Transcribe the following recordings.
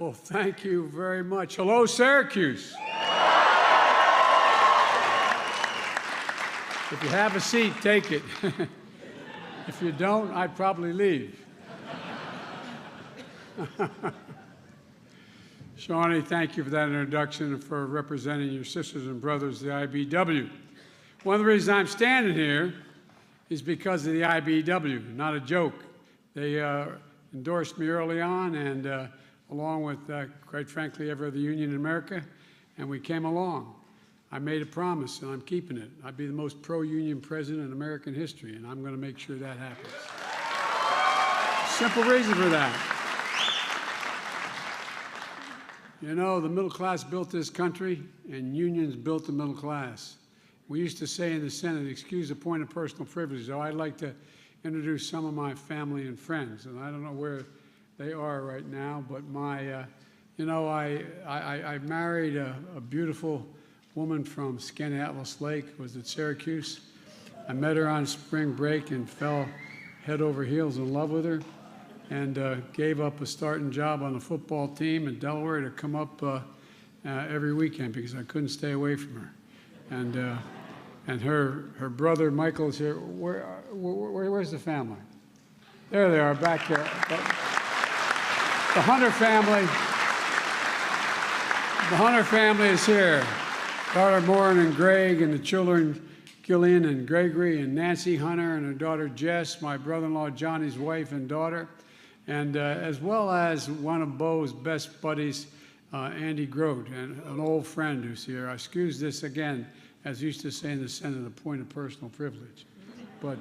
Well, thank you very much. Hello, Syracuse. If you have a seat, take it. If you don't, I'd probably leave. Shawnee, thank you for that introduction and for representing your sisters and brothers, the IBW. One of the reasons I'm standing here is because of the IBW, not a joke. They endorsed me early on, and along with, quite frankly, every other union in America, and we came along. I made a promise, and I'm keeping it. I'd be the most pro-union president in American history, and I'm going to make sure that happens. Simple reason for that. You know, the middle class built this country, and unions built the middle class. We used to say in the Senate, excuse the point of personal privilege, though I'd like to introduce some of my family and friends, and I don't know where they are right now, but my, you know, I married a beautiful woman from Skaneateles Lake, was at Syracuse. I met her on spring break and fell head over heels in love with her, and gave up a starting job on the football team in Delaware to come up every weekend because I couldn't stay away from her. And her brother Michael is here. Where's the family? There they are, back there. The Hunter family is here. Daughter Maureen and Greg, and the children Gillian and Gregory, and Nancy Hunter and her daughter Jess, my brother-in-law Johnny's wife and daughter, and as well as one of Bo's best buddies, Andy Grote, and an old friend who's here. I excuse this again, as used to say in the Senate, a point of personal privilege. But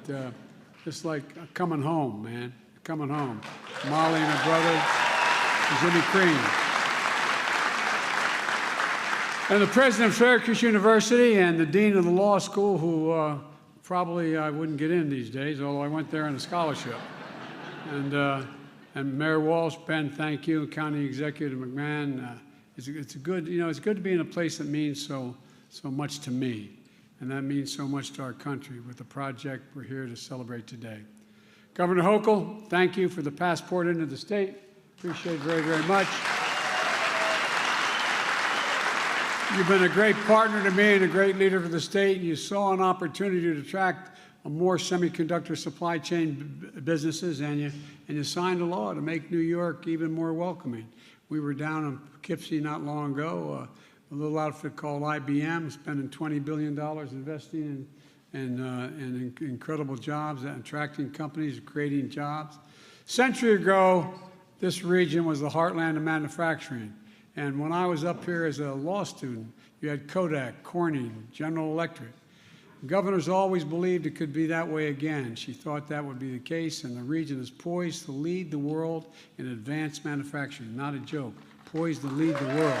just like coming home, man, coming home. Molly and her brother, Jimmy Crean. And the president of Syracuse University and the dean of the law school, who probably I wouldn't get in these days, although I went there on a scholarship. And Mayor Walsh, Ben, thank you, County Executive McMahon. It's good, you know, it's good to be in a place that means so much to me, and that means so much to our country with the project we're here to celebrate today. Governor Hochul, thank you for the passport into the state. Appreciate it very, very much. You've been a great partner to me and a great leader for the state. You saw an opportunity to attract more semiconductor supply chain businesses, and you signed a law to make New York even more welcoming. We were down in Poughkeepsie not long ago, a little outfit called IBM, spending $20 billion investing in incredible jobs, attracting companies, creating jobs. A century ago, this region was the heartland of manufacturing. And when I was up here as a law student, you had Kodak, Corning, General Electric. Governors always believed it could be that way again. She thought that would be the case, and the region is poised to lead the world in advanced manufacturing. Not a joke. Poised to lead the world.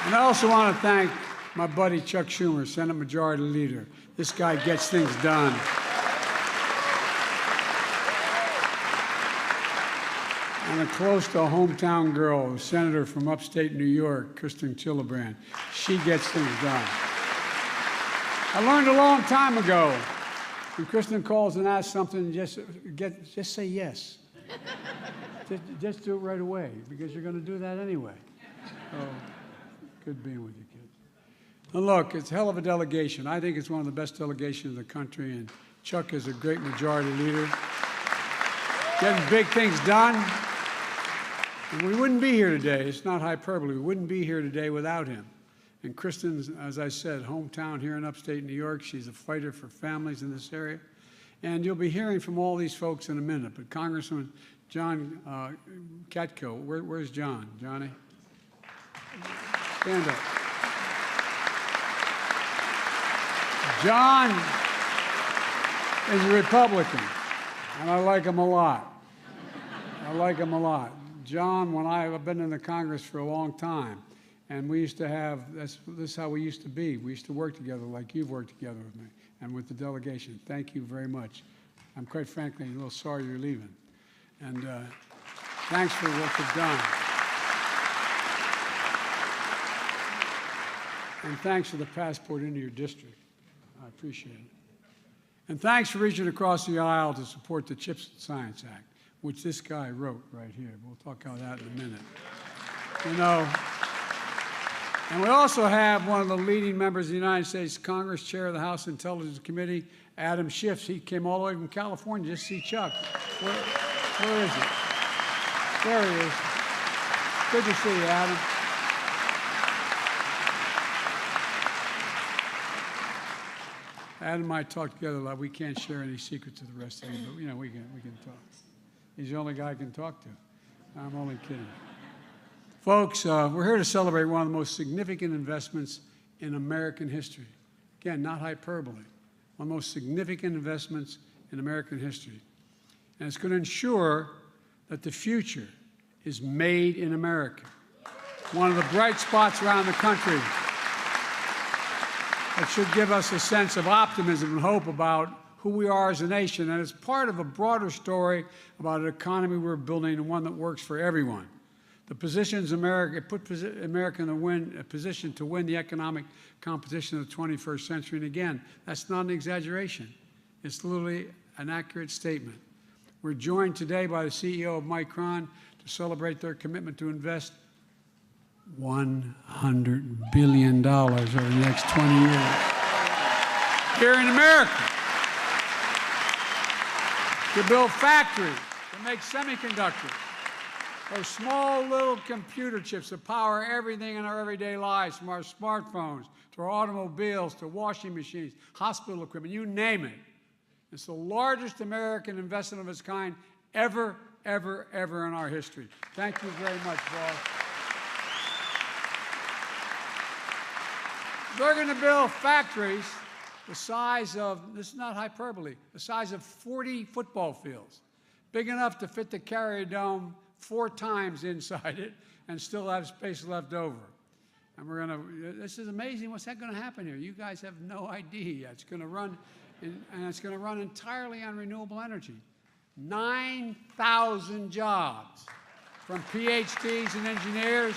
And I also want to thank my buddy Chuck Schumer, Senate Majority Leader. This guy gets things done. And close to a hometown girl, a senator from upstate New York, Kristen Gillibrand. She gets things done. I learned a long time ago, when Kristen calls and asks something, just say yes. just do it right away, because you're going to do that anyway. So, good being with you, kids. And look, it's a hell of a delegation. I think it's one of the best delegations in the country, and Chuck is a great majority leader. Getting big things done. And we wouldn't be here today. It's not hyperbole. We wouldn't be here today without him. And Kristen's, as I said, hometown here in upstate New York. She's a fighter for families in this area. And you'll be hearing from all these folks in a minute. But Congressman John Katko, where's John? Johnny? Stand up. John is a Republican, and I like him a lot. I like him a lot. John, I've been in the Congress for a long time, and we used to have, this is how we used to be. We used to work together like you've worked together with me and with the delegation. Thank you very much. I'm quite frankly a little sorry you're leaving. And thanks for what you've done. And thanks for the passport into your district. I appreciate it. And thanks for reaching across the aisle to support the CHIPS and Science Act, which this guy wrote right here. We'll talk about that in a minute. You know, and we also have one of the leading members of the United States Congress, Chair of the House Intelligence Committee, Adam Schiff. He came all the way from California just to see Chuck. Where is he? There he is. Good to see you, Adam. Adam and I talk together a lot. We can't share any secrets to the rest of you, but you know, we can talk. He's the only guy I can talk to. I'm only kidding. Folks, we're here to celebrate one of the most significant investments in American history. Again, not hyperbole. One of the most significant investments in American history. And it's going to ensure that the future is made in America. One of the bright spots around the country that should give us a sense of optimism and hope about who we are as a nation. And it's part of a broader story about an economy we're building and one that works for everyone. The positions America put America in a position to win the economic competition of the 21st century. And again, that's not an exaggeration. It's literally an accurate statement. We're joined today by the CEO of Micron to celebrate their commitment to invest $100 billion over the next 20 years here in America to build factories, to make semiconductors, those small little computer chips that power everything in our everyday lives, from our smartphones to our automobiles to washing machines, hospital equipment, you name it. It's the largest American investment of its kind ever in our history. Thank you very much, boss. They're going to build factories the size of, this is not hyperbole, the size of 40 football fields, big enough to fit the Carrier Dome 4 times inside it and still have space left over. And we're going to, this is amazing. What's that going to happen here? You guys have no idea. It's going to run, and it's going to run entirely on renewable energy. 9,000 jobs, from PhDs and engineers,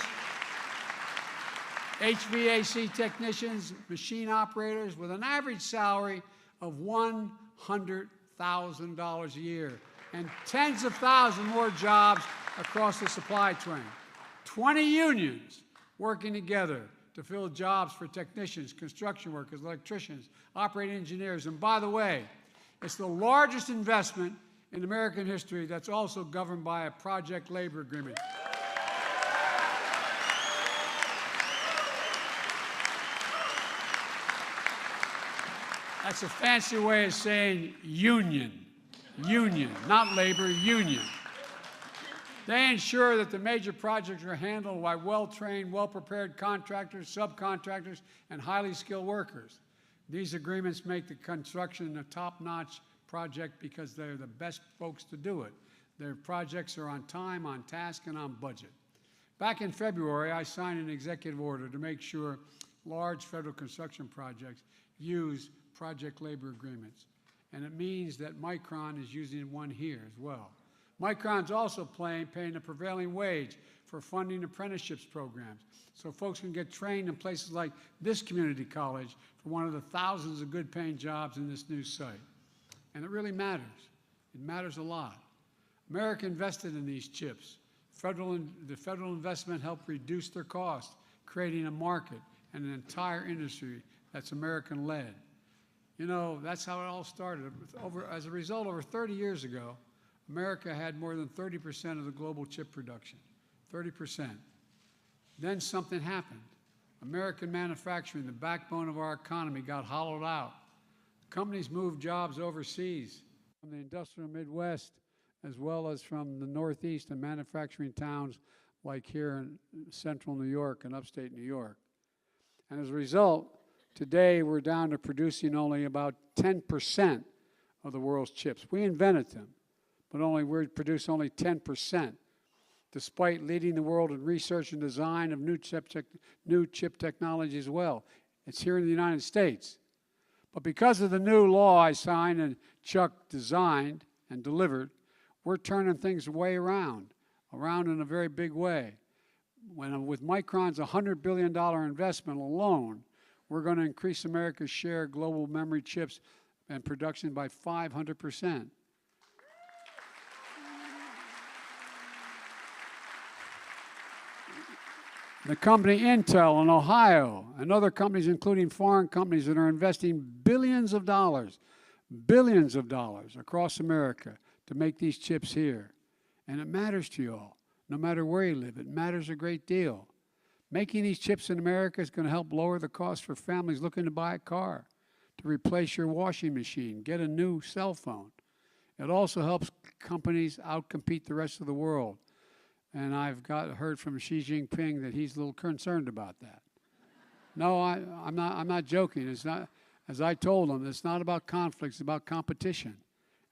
HVAC technicians, machine operators, with an average salary of $100,000 a year, and tens of thousands more jobs across the supply chain. 20 unions working together to fill jobs for technicians, construction workers, electricians, operating engineers. And by the way, it's the largest investment in American history that's also governed by a project labor agreement. That's a fancy way of saying union. Union, not labor, union. They ensure that the major projects are handled by well-trained, well-prepared contractors, subcontractors, and highly skilled workers. These agreements make the construction a top-notch project because they're the best folks to do it. Their projects are on time, on task, and on budget. Back in February, I signed an executive order to make sure large federal construction projects use project labor agreements. And it means that Micron is using one here as well. Micron's also paying a prevailing wage for funding apprenticeships programs, so folks can get trained in places like this community college for one of the thousands of good-paying jobs in this new site. And it really matters. It matters a lot. America invested in these chips. The federal investment helped reduce their cost, creating a market and an entire industry that's American-led. You know, that's how it all started. As a result, over 30 years ago, America had more than 30% of the global chip production, 30%. Then something happened. American manufacturing, the backbone of our economy, got hollowed out. Companies moved jobs overseas from the industrial Midwest as well as from the Northeast and manufacturing towns like here in central New York and upstate New York. And as a result, today we're down to producing only about 10% of the world's chips. We invented them, but we produce only 10%, despite leading the world in research and design of new chip technology as well. It's here in the United States. But because of the new law I signed and Chuck designed and delivered, we're turning things way around in a very big way. With Micron's $100 billion investment alone, we're going to increase America's share of global memory chips and production by 500%. The company Intel in Ohio and other companies, including foreign companies, that are investing billions of dollars across America to make these chips here. And it matters to you all, no matter where you live. It matters a great deal. Making these chips in America is going to help lower the cost for families looking to buy a car, to replace your washing machine, get a new cell phone. It also helps companies outcompete the rest of the world. And I've heard from Xi Jinping that he's a little concerned about that. No, I'm not joking. It's not, as I told him, it's not about conflict, it's about competition.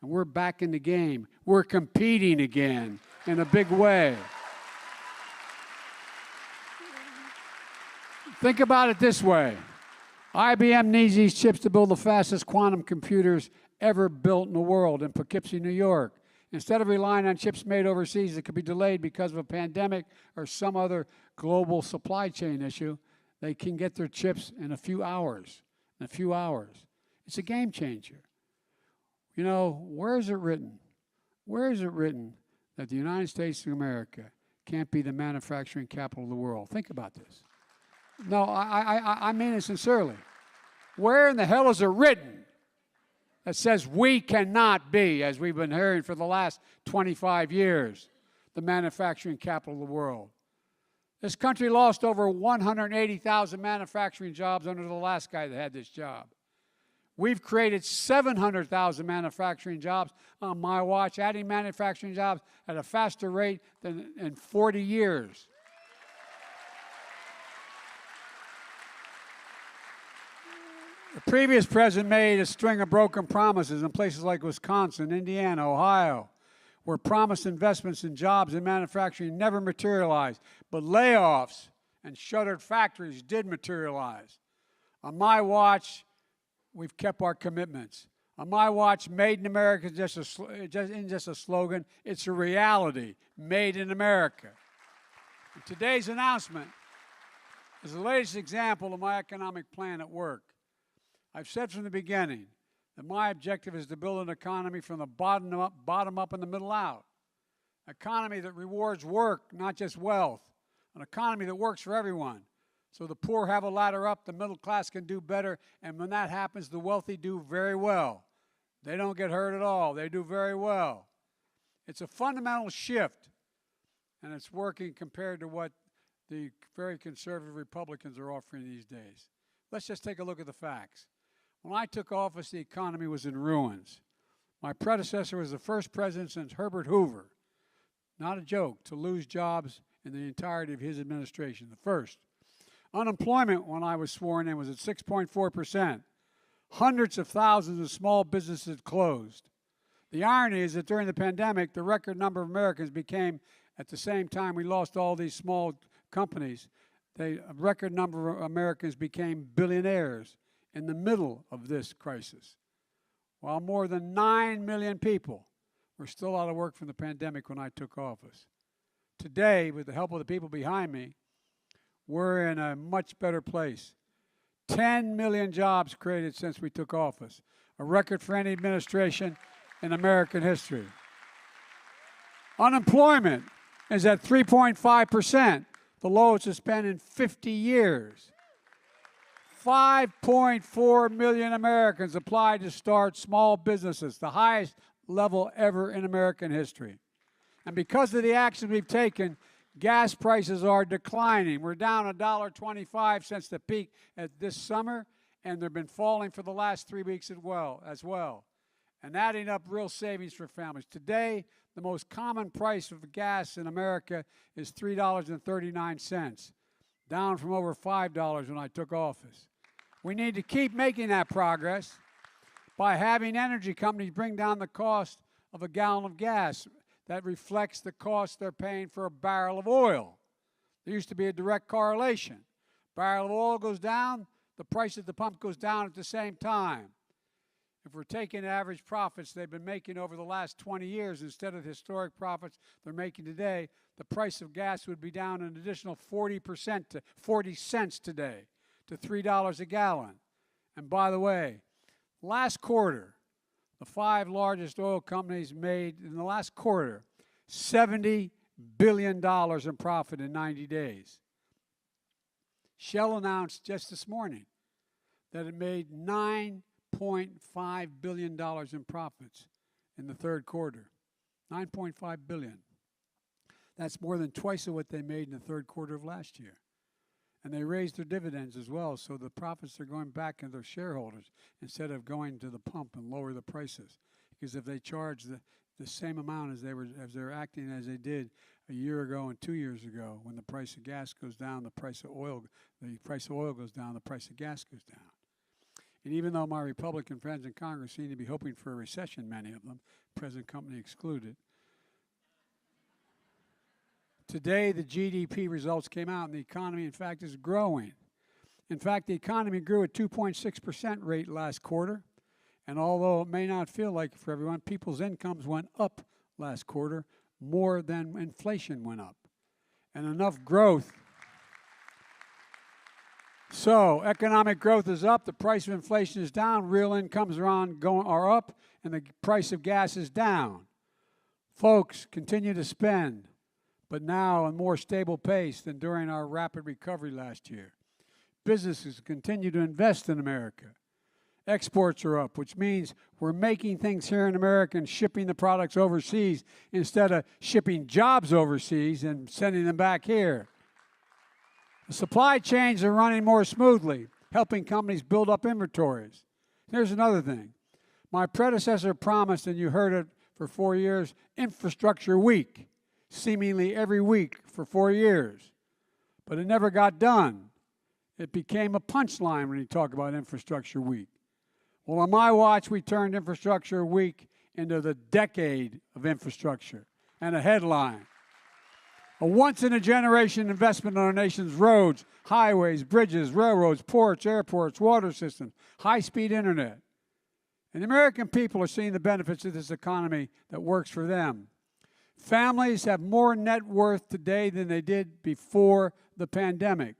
And we're back in the game. We're competing again in a big way. Think about it this way. IBM needs these chips to build the fastest quantum computers ever built in the world in Poughkeepsie, New York. Instead of relying on chips made overseas that could be delayed because of a pandemic or some other global supply chain issue, they can get their chips in a few hours. It's a game changer. You know, where is it written? Where is it written that the United States of America can't be the manufacturing capital of the world? Think about this. No, I mean it sincerely. Where in the hell is it written that says we cannot be, as we've been hearing for the last 25 years, the manufacturing capital of the world? This country lost over 180,000 manufacturing jobs under the last guy that had this job. We've created 700,000 manufacturing jobs on my watch, adding manufacturing jobs at a faster rate than in 40 years. The previous president made a string of broken promises in places like Wisconsin, Indiana, Ohio, where promised investments in jobs and manufacturing never materialized, but layoffs and shuttered factories did materialize. On my watch, we've kept our commitments. On my watch, Made in America isn't just a slogan, it's a reality, made in America. And today's announcement is the latest example of my economic plan at work. I've said from the beginning that my objective is to build an economy from the bottom up and the middle out. An economy that rewards work, not just wealth. An economy that works for everyone. So the poor have a ladder up, the middle class can do better, and when that happens, the wealthy do very well. They don't get hurt at all. They do very well. It's a fundamental shift, and it's working compared to what the very conservative Republicans are offering these days. Let's just take a look at the facts. When I took office, the economy was in ruins. My predecessor was the first president since Herbert Hoover, not a joke, to lose jobs in the entirety of his administration, the first. Unemployment, when I was sworn in, was at 6.4%. Hundreds of thousands of small businesses had closed. The irony is that during the pandemic, the record number of Americans became, at the same time we lost all these small companies, a record number of Americans became billionaires in the middle of this crisis, while more than 9 million people were still out of work from the pandemic when I took office. Today, with the help of the people behind me, we're in a much better place. 10 million jobs created since we took office, a record for any administration in American history. Unemployment is at 3.5%, the lowest it's been in 50 years. 5.4 million Americans applied to start small businesses, the highest level ever in American history. And because of the actions we've taken, gas prices are declining. We're down $1.25 since the peak at this summer, and they've been falling for the last 3 weeks as well, and adding up real savings for families. Today, the most common price of gas in America is $3.39, down from over $5 when I took office. We need to keep making that progress by having energy companies bring down the cost of a gallon of gas. That reflects the cost they're paying for a barrel of oil. There used to be a direct correlation. Barrel of oil goes down, the price at the pump goes down at the same time. If we're taking average profits they've been making over the last 20 years instead of the historic profits they're making today, the price of gas would be down an additional 40% to 40 cents today to $3 a gallon. And by the way, Last quarter, the 5 largest oil companies made, in the last quarter, $70 billion in profit in 90 days. Shell announced just this morning that it made $9.5 billion in profits in the third quarter. $9.5 billion. That's more than twice of what they made in the third quarter of last year. And they raised their dividends as well, so the profits are going back into their shareholders instead of going to the pump and lower the prices. Because if they charge the same amount as they're acting as they did a year ago and 2 years ago, when the price of gas goes down, the price of oil goes down, the price of gas goes down. And even though my Republican friends in Congress seem to be hoping for a recession, many of them, present company excluded, today the GDP results came out and the economy, in fact, is growing. In fact, the economy grew at 2.6% rate last quarter. And although it may not feel like it for everyone, people's incomes went up last quarter more than inflation went up. And enough growth. So economic growth is up, the price of inflation is down, real incomes are up, and the price of gas is down. Folks continue to spend, but now at a more stable pace than during our rapid recovery last year. Businesses continue to invest in America. Exports are up, which means we're making things here in America and shipping the products overseas instead of shipping jobs overseas and sending them back here. The supply chains are running more smoothly, helping companies build up inventories. Here's another thing. My predecessor promised, and you heard it for 4 years, infrastructure week, seemingly every week for 4 years. But it never got done. It became a punchline when you talk about infrastructure week. Well, on my watch, we turned infrastructure week into the decade of infrastructure and a headline. A once-in-a-generation investment on our nation's roads, highways, bridges, railroads, ports, airports, water systems, high-speed internet. And the American people are seeing the benefits of this economy that works for them. Families have more net worth today than they did before the pandemic.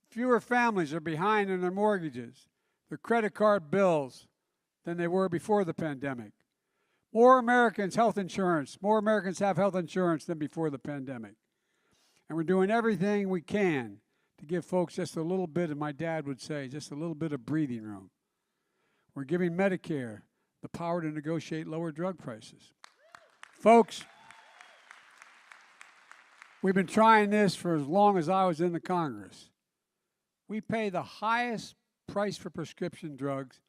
Fewer families are behind in their mortgages, their credit card bills, than they were before the pandemic. More Americans have health insurance than before the pandemic. And we're doing everything we can to give folks just a little bit, and my dad would say, just a little bit of breathing room. We're giving Medicare the power to negotiate lower drug prices. Folks, we've been trying this for as long as I was in the Congress. We pay the highest price for prescription drugs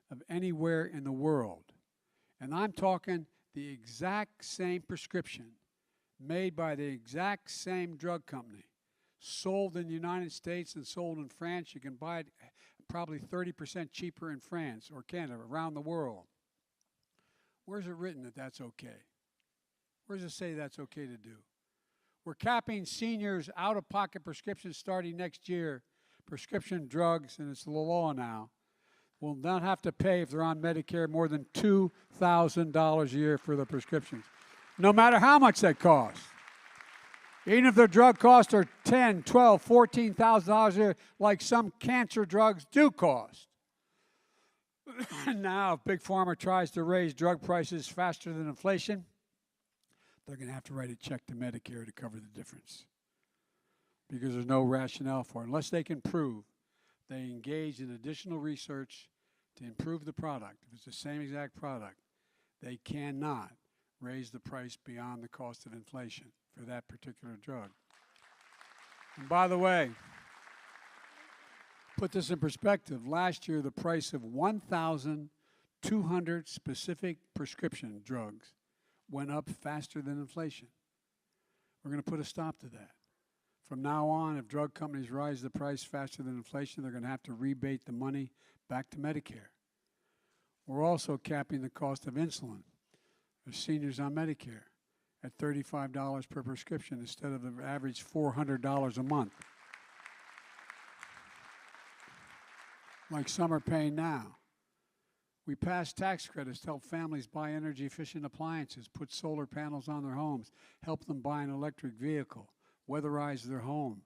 of anywhere in the world. And I'm talking the exact same prescription made by the exact same drug company, sold in the United States and sold in France. You can buy it probably 30% cheaper in France or Canada, around the world. Where's it written that that's okay? Where does it say that's okay to do? We're capping seniors' out-of-pocket prescriptions starting next year. Prescription drugs, and it's the law now, will not have to pay if they're on Medicare more than $2,000 a year for the prescriptions, no matter how much that costs. Even if their drug costs are $10,000, $12,000, $14,000 a year, like some cancer drugs do cost. Now, if Big Pharma tries to raise drug prices faster than inflation, they're going to have to write a check to Medicare to cover the difference, because there's no rationale for it. Unless they can prove they engage in additional research to improve the product, if it's the same exact product, they cannot raise the price beyond the cost of inflation for that particular drug. And by the way, put this in perspective, last year the price of 1,200 specific prescription drugs went up faster than inflation. We're going to put a stop to that. From now on, if drug companies rise the price faster than inflation, they're going to have to rebate the money back to Medicare. We're also capping the cost of insulin for seniors on Medicare at $35 per prescription instead of the average $400 a month, like some are paying now. We passed tax credits to help families buy energy-efficient appliances, put solar panels on their homes, help them buy an electric vehicle, weatherize their home,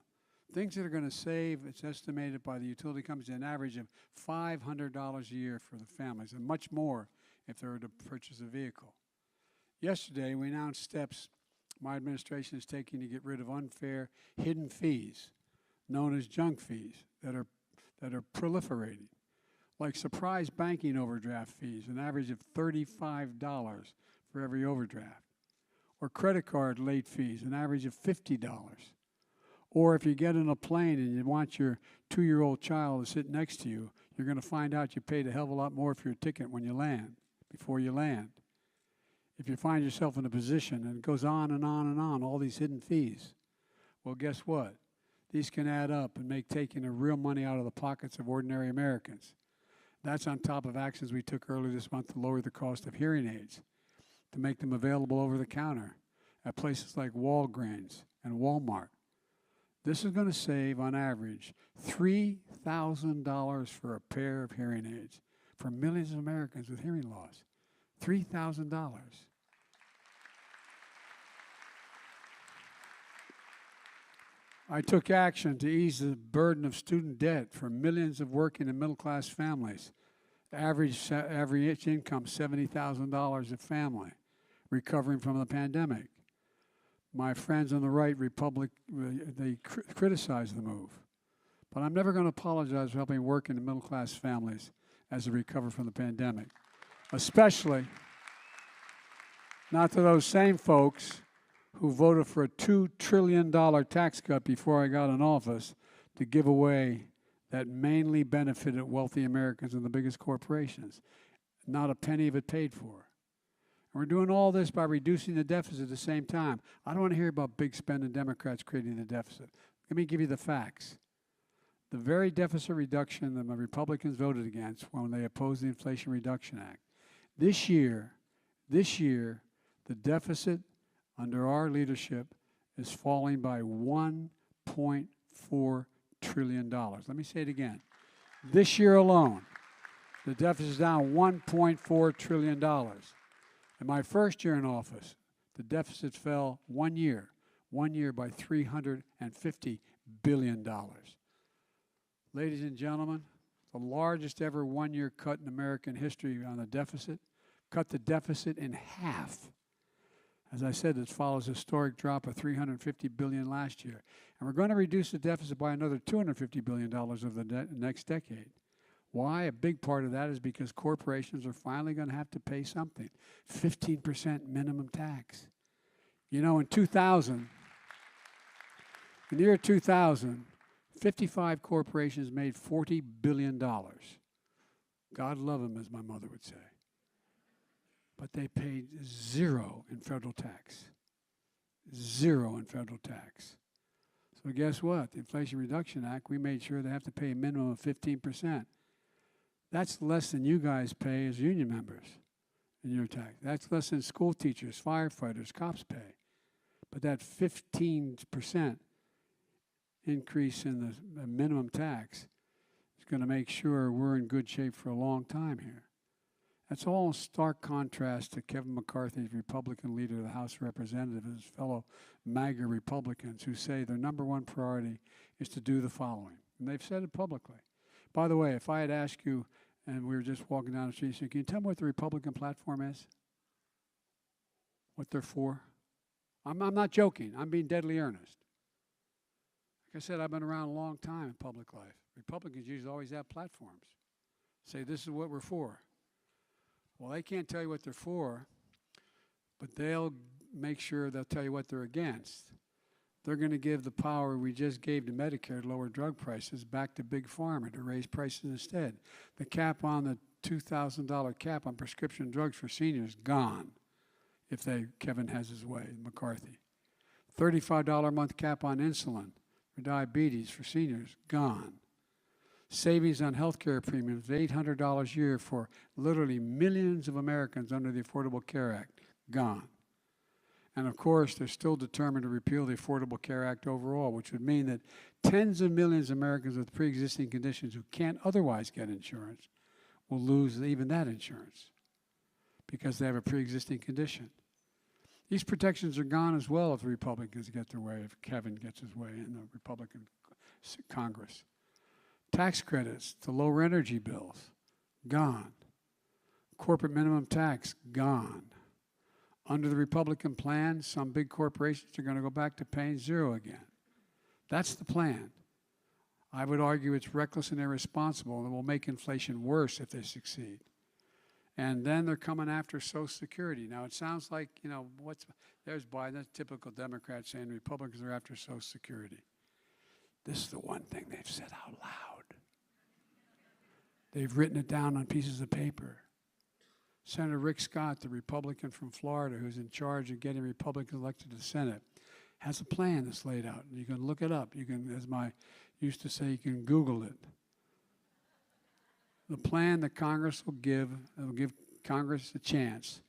Things that are going to save, it's estimated by the utility companies, an average of $500 a year for the families, and much more if they were to purchase a vehicle. Yesterday, we announced steps my administration is taking to get rid of unfair hidden fees, known as junk fees, that are proliferating, like surprise banking overdraft fees, an average of $35 for every overdraft, or credit card late fees, an average of $50. Or if you get on a plane and you want your 2-year-old child to sit next to you, you're going to find out you paid a hell of a lot more for your ticket when you land, before you land. If you find yourself in a position, and it goes on and on and on, all these hidden fees, well, guess what? These can add up and make taking the real money out of the pockets of ordinary Americans. That's on top of actions we took earlier this month to lower the cost of hearing aids, to make them available over the counter at places like Walgreens and Walmart. This is going to save, on average, $3,000 for a pair of hearing aids for millions of Americans with hearing loss. $3,000. I took action to ease the burden of student debt for millions of working and middle-class families. Average income, $70,000 a family, recovering from the pandemic. My friends on the right, they criticize the move. But I'm never going to apologize for helping working and middle-class families as they recover from the pandemic. Especially not to those same folks who voted for a $2 trillion tax cut before I got in office to give away that mainly benefited wealthy Americans and the biggest corporations. Not a penny of it paid for. And we're doing all this by reducing the deficit at the same time. I don't want to hear about big spending Democrats creating the deficit. Let me give you the facts. The very deficit reduction that my Republicans voted against when they opposed the Inflation Reduction Act. This year, the deficit under our leadership is falling by $1.4 trillion. Let me say it again. This year alone, the deficit is down $1.4 trillion. In my first year in office, the deficit fell one year by $350 billion. Ladies and gentlemen, the largest ever one-year cut in American history on the deficit, cut the deficit in half. As I said, this follows a historic drop of $350 billion last year. And we're going to reduce the deficit by another $250 billion over the next decade. Why? A big part of that is because corporations are finally going to have to pay something. 15% minimum tax. You know, in the year 2000, 55 corporations made $40 billion. God love them, as my mother would say. But they paid zero in federal tax. Zero in federal tax. So guess what? The Inflation Reduction Act, we made sure they have to pay a minimum of 15%. That's less than you guys pay as union members in your tax. That's less than school teachers, firefighters, cops pay. But that 15% increase in the minimum tax is going to make sure we're in good shape for a long time here. That's all in stark contrast to Kevin McCarthy, Republican leader of the House of Representatives, and his fellow MAGA Republicans who say their number one priority is to do the following. And they've said it publicly. By the way, if I had asked you, and we were just walking down the street, saying, can you tell me what the Republican platform is? What they're for? I'm not joking. I'm being deadly earnest. Like I said, I've been around a long time in public life. Republicans usually always have platforms. Say, this is what we're for. Well, they can't tell you what they're for, but they'll make sure they'll tell you what they're against. They're going to give the power we just gave to Medicare to lower drug prices back to Big Pharma to raise prices instead. The cap on the $2,000 cap on prescription drugs for seniors, gone, if Kevin has his way, McCarthy. $35 a month cap on insulin for diabetes for seniors, gone. Savings on health care premiums, $800 a year for literally millions of Americans under the Affordable Care Act, gone. And of course, they're still determined to repeal the Affordable Care Act overall, which would mean that tens of millions of Americans with pre-existing conditions who can't otherwise get insurance will lose even that insurance because they have a pre-existing condition. These protections are gone as well if the Republicans get their way, if Kevin gets his way and the Republican Congress. Tax credits to lower energy bills, gone. Corporate minimum tax, gone. Under the Republican plan, some big corporations are going to go back to paying zero again. That's the plan. I would argue it's reckless and irresponsible and will make inflation worse if they succeed. And then they're coming after Social Security. Now, it sounds like, there's Biden, that's typical Democrat saying Republicans are after Social Security. This is the one thing they've said out loud. They've written it down on pieces of paper. Senator Rick Scott, the Republican from Florida, who's in charge of getting Republicans elected to the Senate, has a plan that's laid out. You can look it up. You can, as I used to say, you can Google it. The plan that Congress will give Congress a chance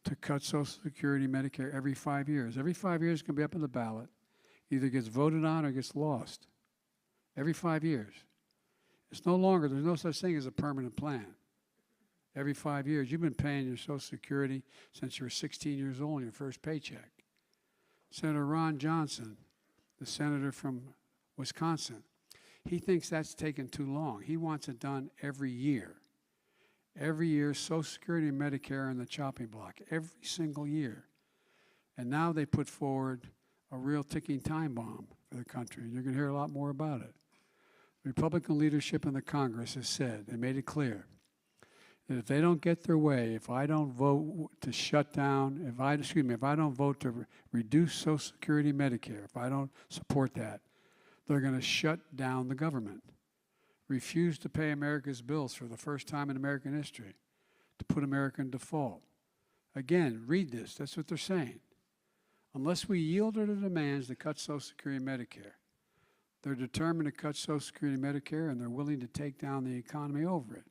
to cut Social Security, Medicare every 5 years. Every 5 years it's going to be up on the ballot. Either gets voted on or gets lost. Every 5 years. It's no longer, there's no such thing as a permanent plan. Every 5 years, you've been paying your Social Security since you were 16 years old on your first paycheck. Senator Ron Johnson, the senator from Wisconsin, he thinks that's taken too long. He wants it done every year. Every year, Social Security and Medicare are in the chopping block, every single year. And now they put forward a real ticking time bomb for the country. You're going to hear a lot more about it. Republican leadership in the Congress has said, they made it clear, that if they don't get their way, if I don't vote to shut down, if I don't vote to reduce Social Security, Medicare, if I don't support that, they're going to shut down the government, refuse to pay America's bills for the first time in American history, to put America in default. Again, read this. That's what they're saying. Unless we yield to the demands to cut Social Security and Medicare, they're determined to cut Social Security and Medicare, and they're willing to take down the economy over it.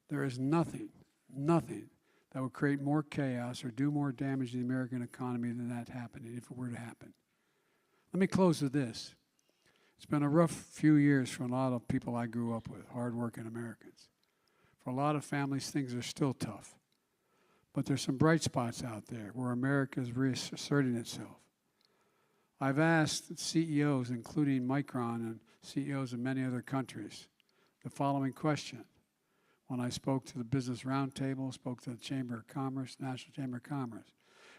There is nothing that would create more chaos or do more damage to the American economy than that happening, if it were to happen. Let me close with this. It's been a rough few years for a lot of people I grew up with, hardworking Americans. For a lot of families, things are still tough. But there's some bright spots out there where America is reasserting itself. I've asked CEOs, including Micron and CEOs of many other countries, the following question. When I spoke to the Business Roundtable, spoke to the Chamber of Commerce, National Chamber of Commerce.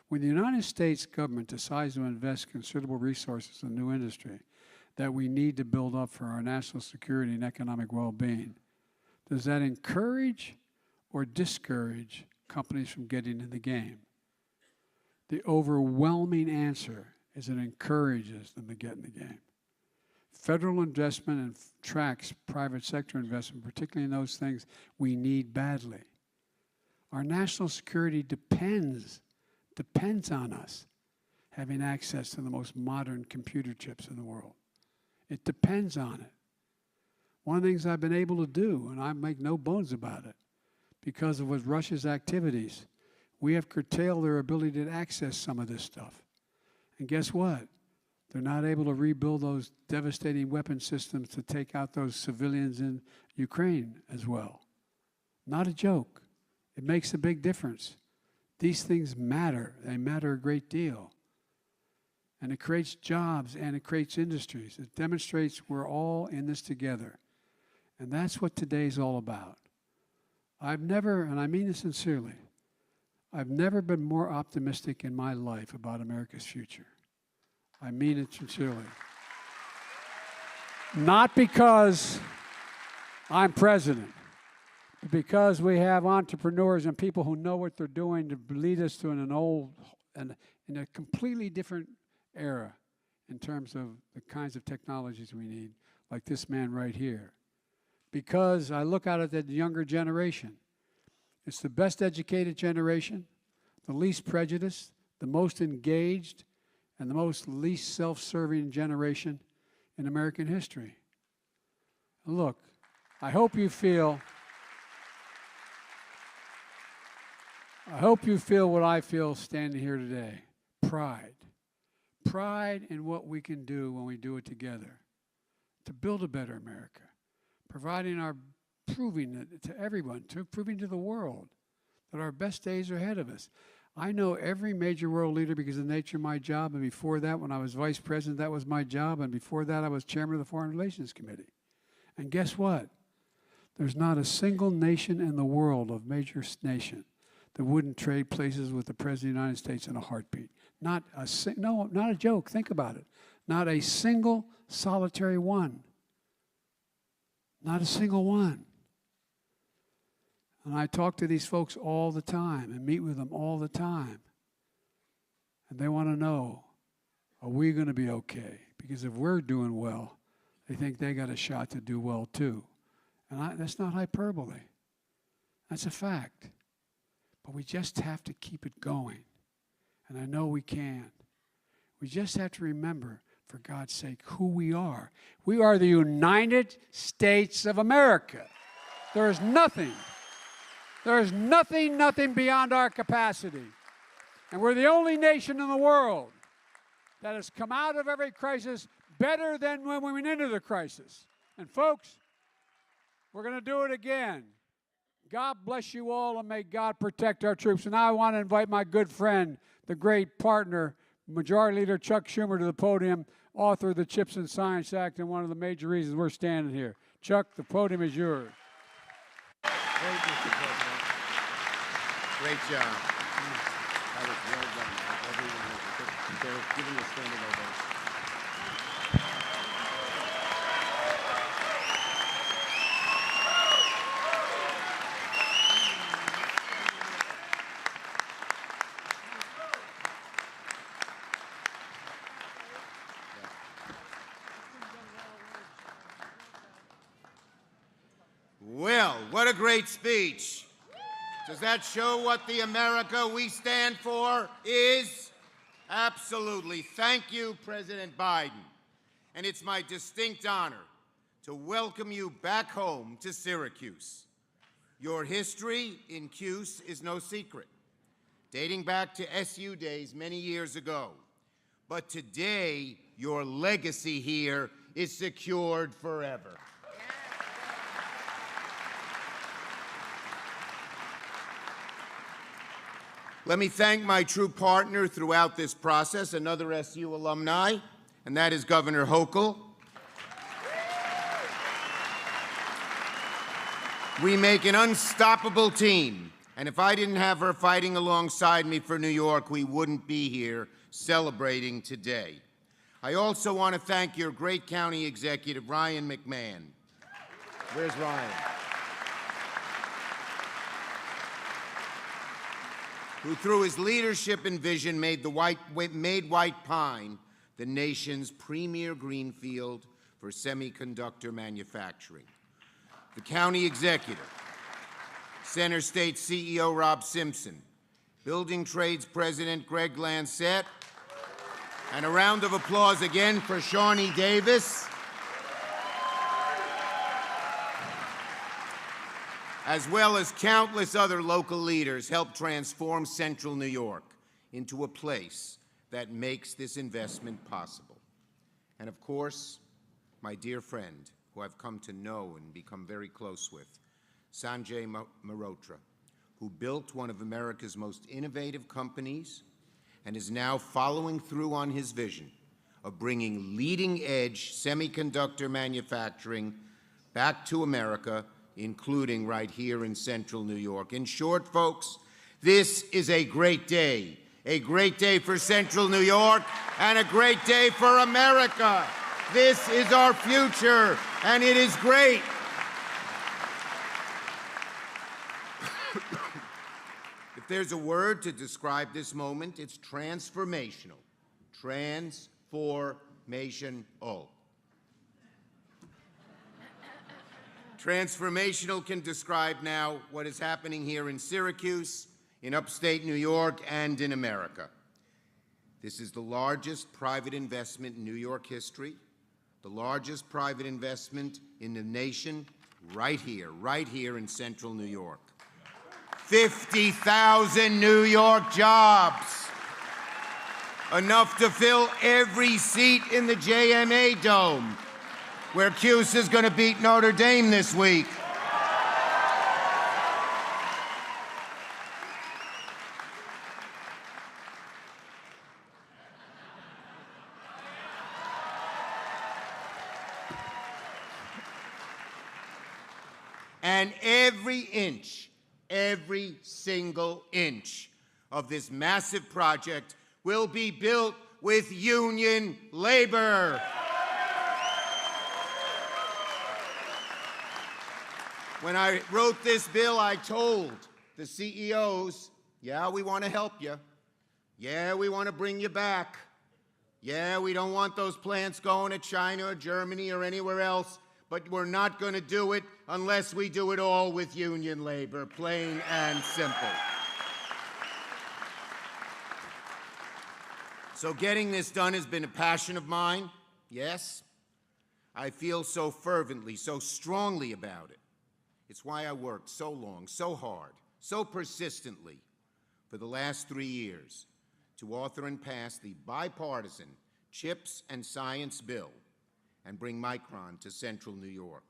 When the United States government decides to invest considerable resources in a new industry that we need to build up for our national security and economic well-being, does that encourage or discourage companies from getting in the game? The overwhelming answer is it encourages them to get in the game. Federal investment and tracks private sector investment, particularly in those things we need badly. Our national security depends on us having access to the most modern computer chips in the world. It depends on it. One of the things I've been able to do, and I make no bones about it, because of with Russia's activities, we have curtailed their ability to access some of this stuff. And guess what? They're not able to rebuild those devastating weapon systems to take out those civilians in Ukraine as well. Not a joke. It makes a big difference. These things matter. They matter a great deal. And it creates jobs and it creates industries. It demonstrates we're all in this together. And that's what today's all about. I've never, and I mean this sincerely, I've never been more optimistic in my life about America's future. I mean it sincerely. Not because I'm president, but because we have entrepreneurs and people who know what they're doing to lead us to in a completely different era in terms of the kinds of technologies we need, like this man right here. Because I look out at the younger generation. It's the best educated generation, the least prejudiced, the most engaged, and the most least self-serving generation in American history. And look, I hope you feel what I feel standing here today. Pride. Pride in what we can do when we do it together to build a better America. Proving it to everyone, proving to the world that our best days are ahead of us. I know every major world leader because of the nature of my job, and before that, when I was vice president, that was my job, and before that, I was chairman of the Foreign Relations Committee. And guess what? There's not a single nation in the world, of major nation, that wouldn't trade places with the President of the United States in a heartbeat. Not a joke. Think about it. Not a single solitary one. Not a single one. And I talk to these folks all the time and meet with them all the time. And they want to know, are we going to be okay? Because if we're doing well, they think they got a shot to do well too. And that's not hyperbole. That's a fact. But we just have to keep it going. And I know we can. We just have to remember, for God's sake, who we are. We are the United States of America. There is nothing beyond our capacity. And we're the only nation in the world that has come out of every crisis better than when we went into the crisis. And folks, we're going to do it again. God bless you all, and may God protect our troops. And I want to invite my good friend, the great partner, Majority Leader Chuck Schumer, to the podium, author of the CHIPS and Science Act, and one of the major reasons we're standing here. Chuck, the podium is yours. Thank you, Mr. President. Great job. That was well done. Everyone, they're giving you a standing ovation. Well, what a great speech. Does that show what the America we stand for is? Absolutely. Thank you, President Biden. And it's my distinct honor to welcome you back home to Syracuse. Your history in Cuse is no secret, dating back to SU days many years ago. But today, your legacy here is secured forever. Let me thank my true partner throughout this process, another SU alumni, and that is Governor Hochul. We make an unstoppable team, and if I didn't have her fighting alongside me for New York, we wouldn't be here celebrating today. I also want to thank your great county executive, Ryan McMahon. Where's Ryan? Who through his leadership and vision made White Pine the nation's premier greenfield for semiconductor manufacturing. The county executive, Center State CEO Rob Simpson, Building Trades President Greg Lancette, and a round of applause again for Shawnee Davis, as well as countless other local leaders, helped transform Central New York into a place that makes this investment possible. And of course, my dear friend, who I've come to know and become very close with, Sanjay Mehrotra, who built one of America's most innovative companies and is now following through on his vision of bringing leading-edge semiconductor manufacturing back to America, including right here in Central New York. In short, folks, this is a great day for Central New York and a great day for America. This is our future, and it is great. If there's a word to describe this moment, it's transformational. Transformational. Transformational can describe now what is happening here in Syracuse, in upstate New York, and in America. This is the largest private investment in New York history, the largest private investment in the nation, right here in Central New York. 50,000 New York jobs, enough to fill every seat in the JMA Dome, where Cuse is going to beat Notre Dame this week. And every single inch of this massive project will be built with union labor. When I wrote this bill, I told the CEOs, yeah, we want to help you. Yeah, we want to bring you back. Yeah, we don't want those plants going to China or Germany or anywhere else, but we're not going to do it unless we do it all with union labor, plain and simple. So getting this done has been a passion of mine, yes. I feel so fervently, so strongly about it. It's why I worked so long, so hard, so persistently for the last 3 years to author and pass the bipartisan CHIPS and Science Bill and bring Micron to Central New York.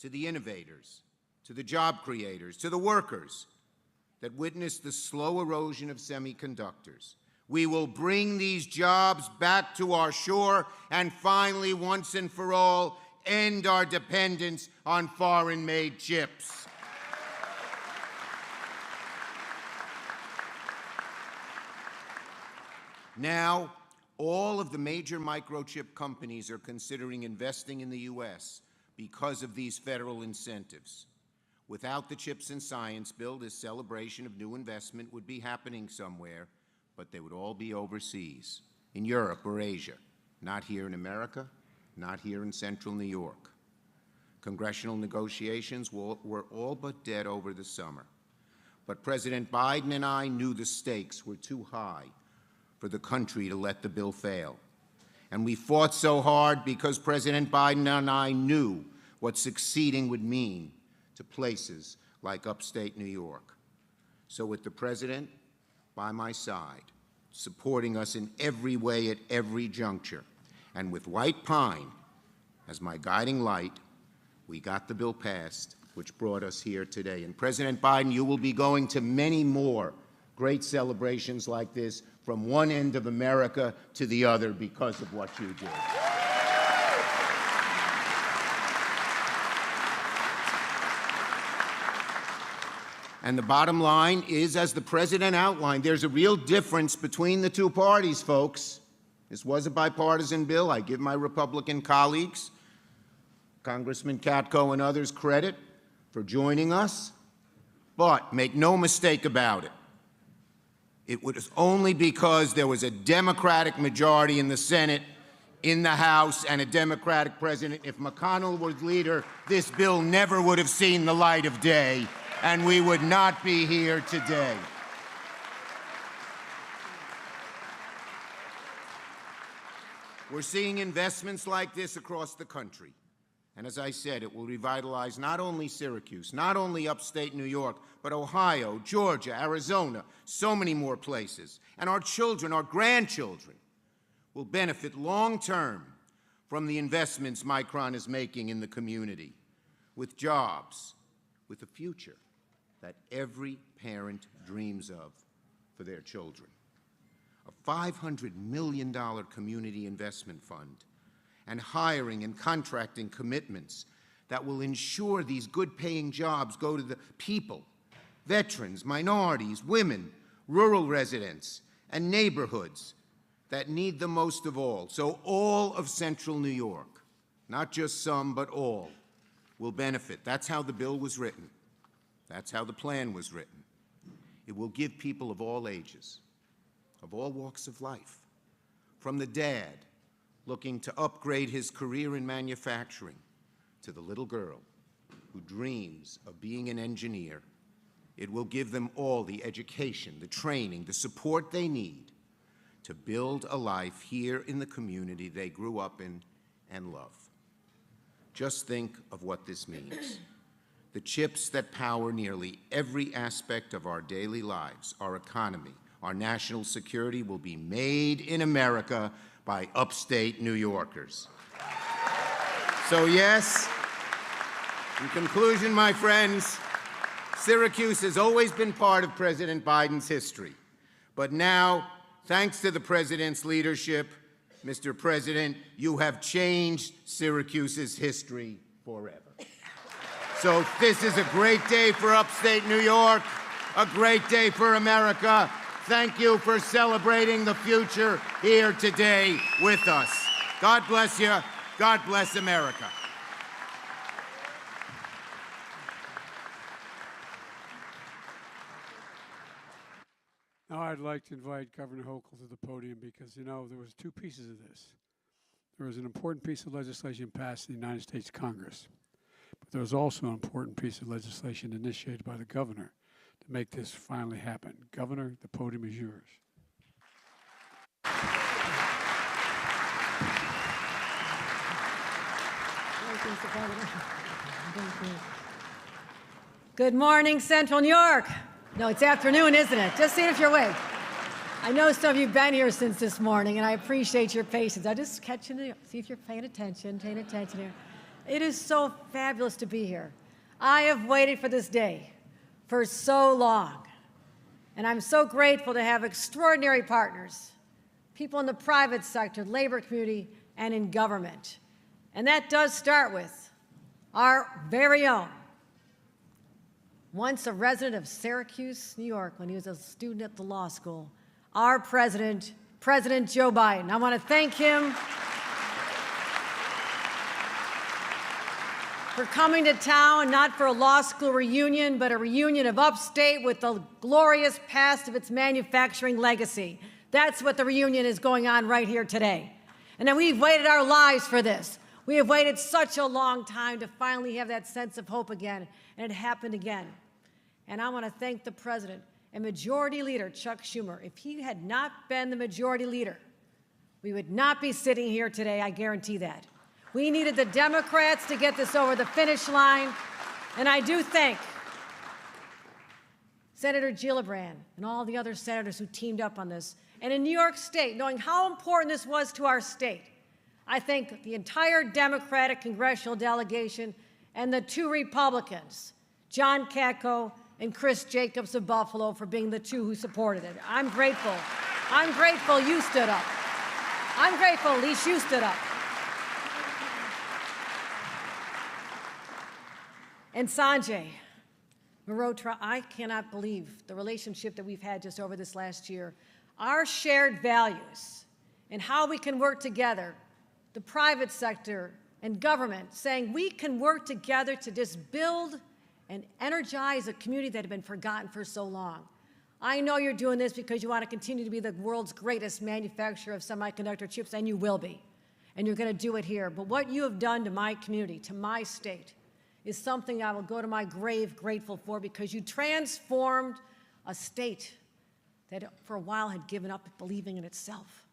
To the innovators, to the job creators, to the workers that witnessed the slow erosion of semiconductors, we will bring these jobs back to our shore and finally, once and for all, end our dependence on foreign-made chips. Now, all of the major microchip companies are considering investing in the U.S. because of these federal incentives. Without the CHIPS and Science Bill, this celebration of new investment would be happening somewhere, but they would all be overseas, in Europe or Asia, not here in America, not here in Central New York. Congressional negotiations were all but dead over the summer. But President Biden and I knew the stakes were too high for the country to let the bill fail. And we fought so hard because President Biden and I knew what succeeding would mean to places like upstate New York. So with the President by my side, supporting us in every way at every juncture, and with White Pine as my guiding light, we got the bill passed, which brought us here today. And President Biden, you will be going to many more great celebrations like this from one end of America to the other because of what you did. And the bottom line is, as the President outlined, there's a real difference between the two parties, folks. This was a bipartisan bill. I give my Republican colleagues, Congressman Katko and others, credit for joining us. But make no mistake about it, it was only because there was a Democratic majority in the Senate, in the House, and a Democratic president. If McConnell was leader, this bill never would have seen the light of day, and we would not be here today. We're seeing investments like this across the country. And as I said, it will revitalize not only Syracuse, not only upstate New York, but Ohio, Georgia, Arizona, so many more places. And our children, our grandchildren, will benefit long-term from the investments Micron is making in the community, with jobs, with a future that every parent dreams of for their children. A $500 million community investment fund, and hiring and contracting commitments that will ensure these good-paying jobs go to the people, veterans, minorities, women, rural residents, and neighborhoods that need them most of all. So all of Central New York, not just some, but all, will benefit. That's how the bill was written. That's how the plan was written. It will give people of all ages, of all walks of life, from the dad looking to upgrade his career in manufacturing, to the little girl who dreams of being an engineer. It will give them all the education, the training, the support they need to build a life here in the community they grew up in and love. Just think of what this means. The chips that power nearly every aspect of our daily lives, our economy, our national security, will be made in America by upstate New Yorkers. So yes, in conclusion, my friends, Syracuse has always been part of President Biden's history. But now, thanks to the President's leadership, Mr. President, you have changed Syracuse's history forever. So this is a great day for upstate New York, a great day for America. Thank you for celebrating the future here today with us. God bless you. God bless America. Now I'd like to invite Governor Hochul to the podium because, you know, there was two pieces of this. There was an important piece of legislation passed in the United States Congress, but there was also an important piece of legislation initiated by the governor to make this finally happen. Governor, the podium is yours. Good morning, Central New York. No, it's afternoon, isn't it? Just seeing if you're awake. I know some of you have been here since this morning, and I appreciate your patience. I just catching it, see if you're paying attention here. It is so fabulous to be here. I have waited for this day for so long, and I'm so grateful to have extraordinary partners, people in the private sector, labor community, and in government. And that does start with our very own, once a resident of Syracuse, New York, when he was a student at the law school, our president, President Joe Biden. I want to thank him for coming to town, not for a law school reunion, but a reunion of upstate with the glorious past of its manufacturing legacy. That's what the reunion is going on right here today. And then we've waited our lives for this. We have waited such a long time to finally have that sense of hope again, and it happened again. And I want to thank the president and Majority Leader Chuck Schumer. If he had not been the Majority Leader, we would not be sitting here today, I guarantee that. We needed the Democrats to get this over the finish line, and I do thank Senator Gillibrand and all the other senators who teamed up on this. And in New York State, knowing how important this was to our state, I thank the entire Democratic congressional delegation and the two Republicans, John Katko and Chris Jacobs of Buffalo, for being the two who supported it. I'm grateful. I'm grateful you stood up. I'm grateful at least you stood up. And Sanjay Mehrotra, I cannot believe the relationship that we've had just over this last year. Our shared values and how we can work together, the private sector and government, saying we can work together to just build and energize a community that had been forgotten for so long. I know you're doing this because you want to continue to be the world's greatest manufacturer of semiconductor chips, and you will be, and you're going to do it here. But what you have done to my community, to my state, is something I will go to my grave grateful for, because you transformed a state that for a while had given up believing in itself.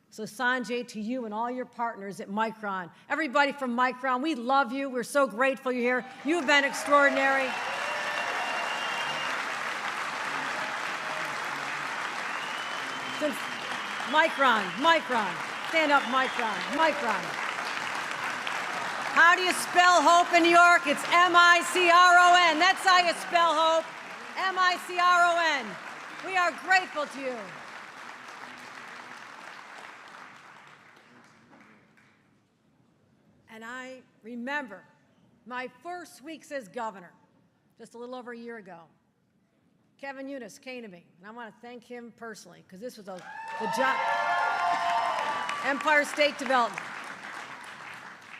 So Sanjay, to you and all your partners at Micron, everybody from Micron, we love you. We're so grateful you're here. You've been extraordinary. Since Micron, stand up, Micron. How do you spell hope in New York? It's M-I-C-R-O-N. That's how you spell hope, M-I-C-R-O-N. We are grateful to you. And I remember my first weeks as governor, just a little over a year ago. Kevin Eunice came to me, and I want to thank him personally, because this was the job, Empire State Development.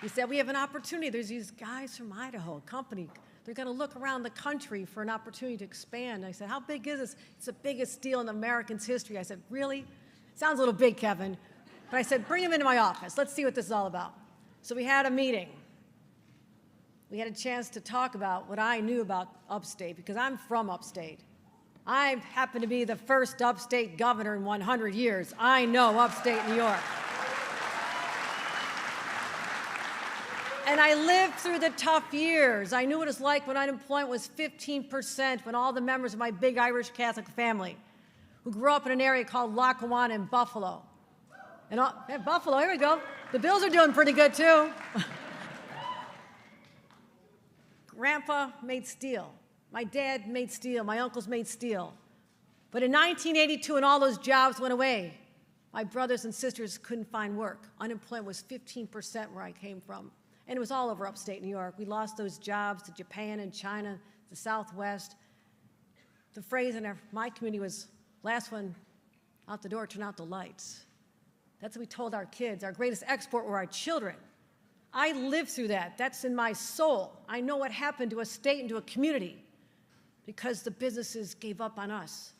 He said, we have an opportunity. There's these guys from Idaho, a company. They're going to look around the country for an opportunity to expand. I said, how big is this? It's the biggest deal in Americans' history. I said, really? Sounds a little big, Kevin. But I said, bring him into my office. Let's see what this is all about. So we had a meeting. We had a chance to talk about what I knew about upstate, because I'm from upstate. I happen to be the first upstate governor in 100 years. I know upstate New York. And I lived through the tough years. I knew what it was like when unemployment was 15%, when all the members of my big Irish Catholic family, who grew up in an area called Lackawanna in Buffalo. And Buffalo, here we go. The Bills are doing pretty good, too. Grandpa made steel. My dad made steel. My uncles made steel. But in 1982, when all those jobs went away, my brothers and sisters couldn't find work. Unemployment was 15% where I came from. And it was all over upstate New York. We lost those jobs to Japan and China, the Southwest. The phrase in my community was, last one out the door, turn out the lights. That's what we told our kids. Our greatest export were our children. I lived through that. That's in my soul. I know what happened to a state and to a community because the businesses gave up on us.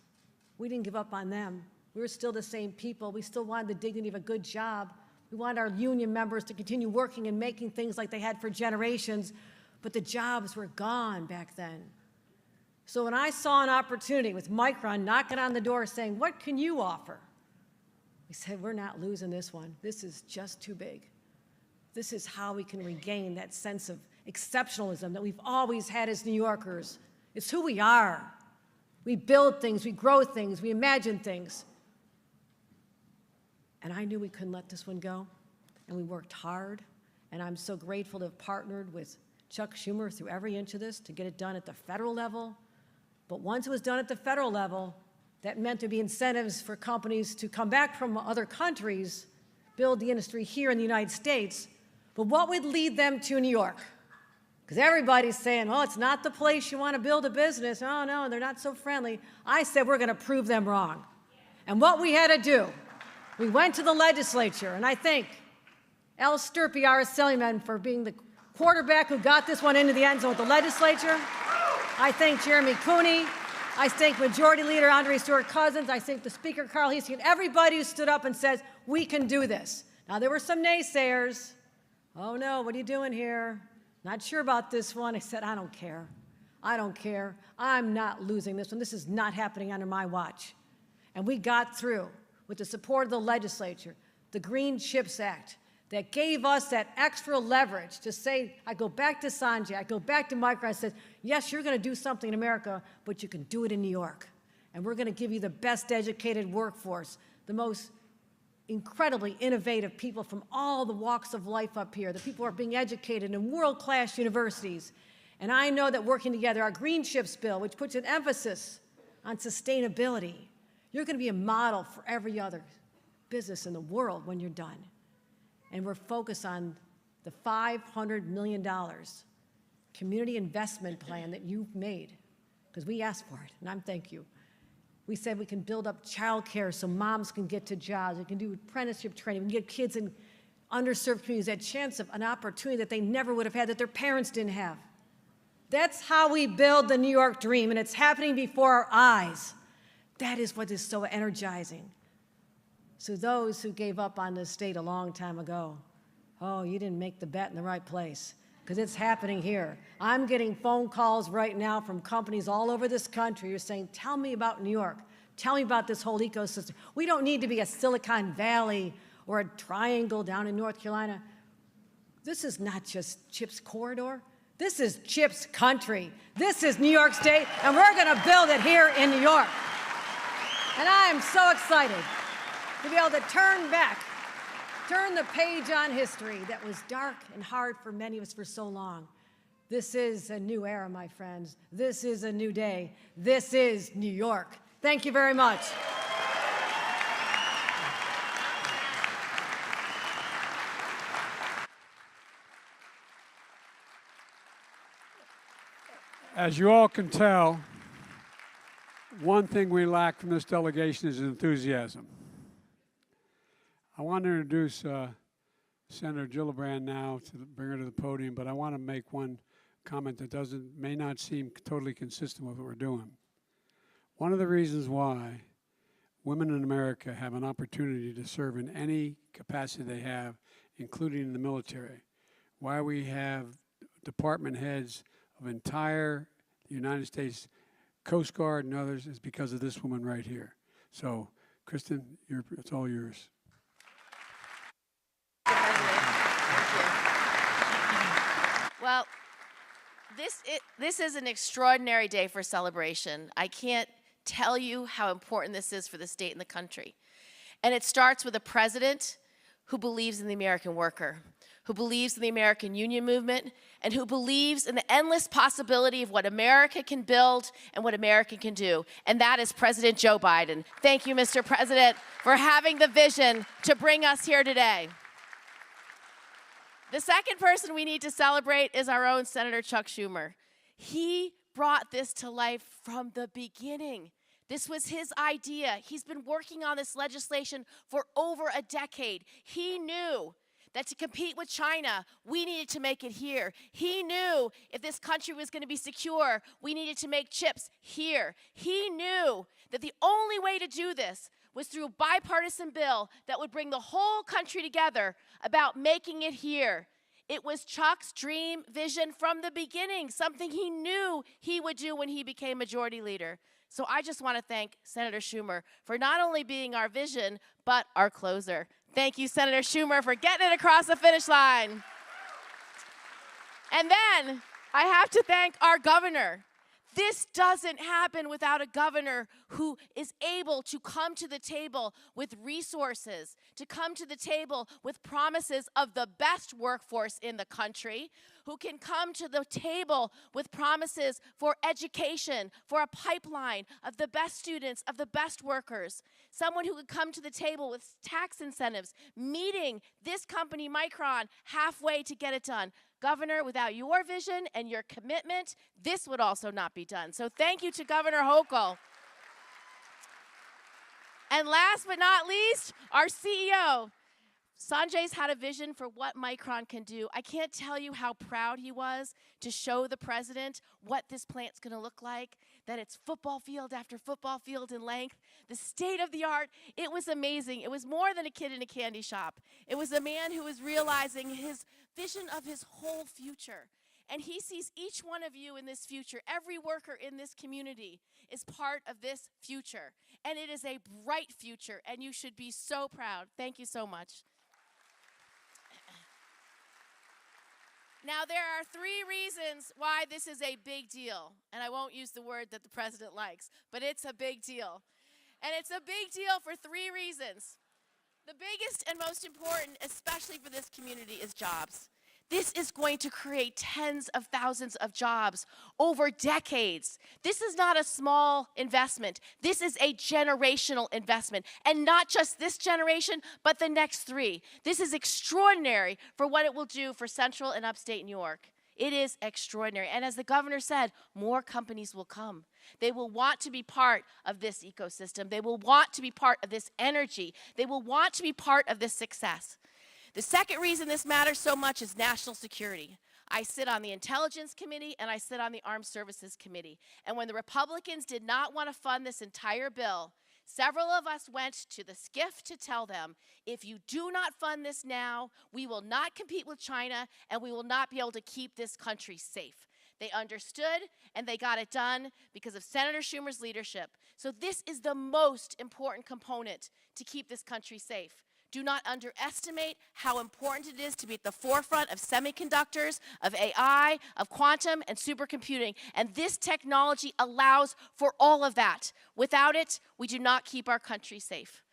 We didn't give up on them. We were still the same people. We still wanted the dignity of a good job. We wanted our union members to continue working and making things like they had for generations, but the jobs were gone back then. So when I saw an opportunity with Micron knocking on the door saying, what can you offer? We said, we're not losing this one. This is just too big. This is how we can regain that sense of exceptionalism that we've always had as New Yorkers. It's who we are. We build things, we grow things, we imagine things. And I knew we couldn't let this one go, and we worked hard, and I'm so grateful to have partnered with Chuck Schumer through every inch of this to get it done at the federal level. But once it was done at the federal level, that meant there'd be incentives for companies to come back from other countries, build the industry here in the United States. But what would lead them to New York? Because everybody's saying, oh, it's not the place you want to build a business. Oh, no, they're not so friendly. I said, we're going to prove them wrong. And what we had to do, we went to the legislature, and I thank Al Sturpey, our assemblyman, for being the quarterback who got this one into the end zone with the legislature. I thank Jeremy Cooney. I thank Majority Leader Andre Stewart-Cousins. I thank the Speaker, Carl Heastie, and everybody who stood up and says, we can do this. Now, there were some naysayers. Oh, no, what are you doing here? Not sure about this one. I said, I don't care. I don't care. I'm not losing this one. This is not happening under my watch. And we got through with the support of the legislature, the Green Chips Act, that gave us that extra leverage to say, I go back to Sanjay, I go back to Micron, I said, yes, you're going to do something in America, but you can do it in New York. And we're going to give you the best educated workforce, the most incredibly innovative people from all the walks of life up here. The people who are being educated in world-class universities. And I know that working together, our Green Chips bill, which puts an emphasis on sustainability, you're going to be a model for every other business in the world when you're done. And we're focused on the $500 million community investment plan that you've made, because we asked for it, and I'm thank you. We said we can build up childcare so moms can get to jobs. We can do apprenticeship training. We can get kids in underserved communities that chance of an opportunity that they never would have had, that their parents didn't have. That's how we build the New York dream, and it's happening before our eyes. That is what is so energizing. So those who gave up on this state a long time ago, oh, you didn't make the bet in the right place, because it's happening here. I'm getting phone calls right now from companies all over this country who are saying, tell me about New York. Tell me about this whole ecosystem. We don't need to be a Silicon Valley or a triangle down in North Carolina. This is not just CHIPS corridor. This is CHIPS country. This is New York State, and we're going to build it here in New York. And I am so excited to be able to turn the page on history that was dark and hard for many of us for so long. This is a new era, my friends. This is a new day. This is New York. Thank you very much. As you all can tell, one thing we lack from this delegation is enthusiasm. I want to introduce Senator Gillibrand now to bring her to the podium, but I want to make one comment that may not seem totally consistent with what we're doing. One of the reasons why women in America have an opportunity to serve in any capacity they have, including in the military, why we have department heads of entire United States Coast Guard and others, is because of this woman right here. So, Kristen, it's all yours. Well, this is an extraordinary day for celebration. I can't tell you how important this is for the state and the country. And it starts with a president who believes in the American worker, who believes in the American union movement, and who believes in the endless possibility of what America can build and what America can do. And that is President Joe Biden. Thank you, Mr. President, for having the vision to bring us here today. The second person we need to celebrate is our own Senator Chuck Schumer. He brought this to life from the beginning. This was his idea. He's been working on this legislation for over a decade. He knew that to compete with China, we needed to make it here. He knew if this country was going to be secure, we needed to make chips here. He knew that the only way to do this was through a bipartisan bill that would bring the whole country together about making it here. It was Chuck's dream vision from the beginning, something he knew he would do when he became majority leader. So I just want to thank Senator Schumer for not only being our vision, but our closer. Thank you, Senator Schumer, for getting it across the finish line. And then I have to thank our governor. This doesn't happen without a governor who is able to come to the table with resources, to come to the table with promises of the best workforce in the country, who can come to the table with promises for education, for a pipeline of the best students, of the best workers. Someone who could come to the table with tax incentives, meeting this company, Micron, halfway to get it done. Governor, without your vision and your commitment, this would also not be done. So thank you to Governor Hochul. And last but not least, our CEO. Sanjay's had a vision for what Micron can do. I can't tell you how proud he was to show the president what this plant's going to look like, that it's football field after football field in length, the state of the art. It was amazing. It was more than a kid in a candy shop. It was a man who was realizing his vision of his whole future. And he sees each one of you in this future. Every worker in this community is part of this future. And it is a bright future, and you should be so proud. Thank you so much. Now, there are 3 reasons why this is a big deal. And I won't use the word that the president likes, but it's a big deal. And it's a big deal for 3 reasons. The biggest and most important, especially for this community, is jobs. This is going to create tens of thousands of jobs over decades. This is not a small investment. This is a generational investment. And not just this generation, but the next 3. This is extraordinary for what it will do for central and upstate New York. It is extraordinary. And as the governor said, more companies will come. They will want to be part of this ecosystem. They will want to be part of this energy. They will want to be part of this success. The second reason this matters so much is national security. I sit on the Intelligence Committee and I sit on the Armed Services Committee. And when the Republicans did not want to fund this entire bill, several of us went to the SCIF to tell them, if you do not fund this now, we will not compete with China and we will not be able to keep this country safe. They understood and they got it done because of Senator Schumer's leadership. So this is the most important component to keep this country safe. Do not underestimate how important it is to be at the forefront of semiconductors, of AI, of quantum, and supercomputing. And this technology allows for all of that. Without it, we do not keep our country safe.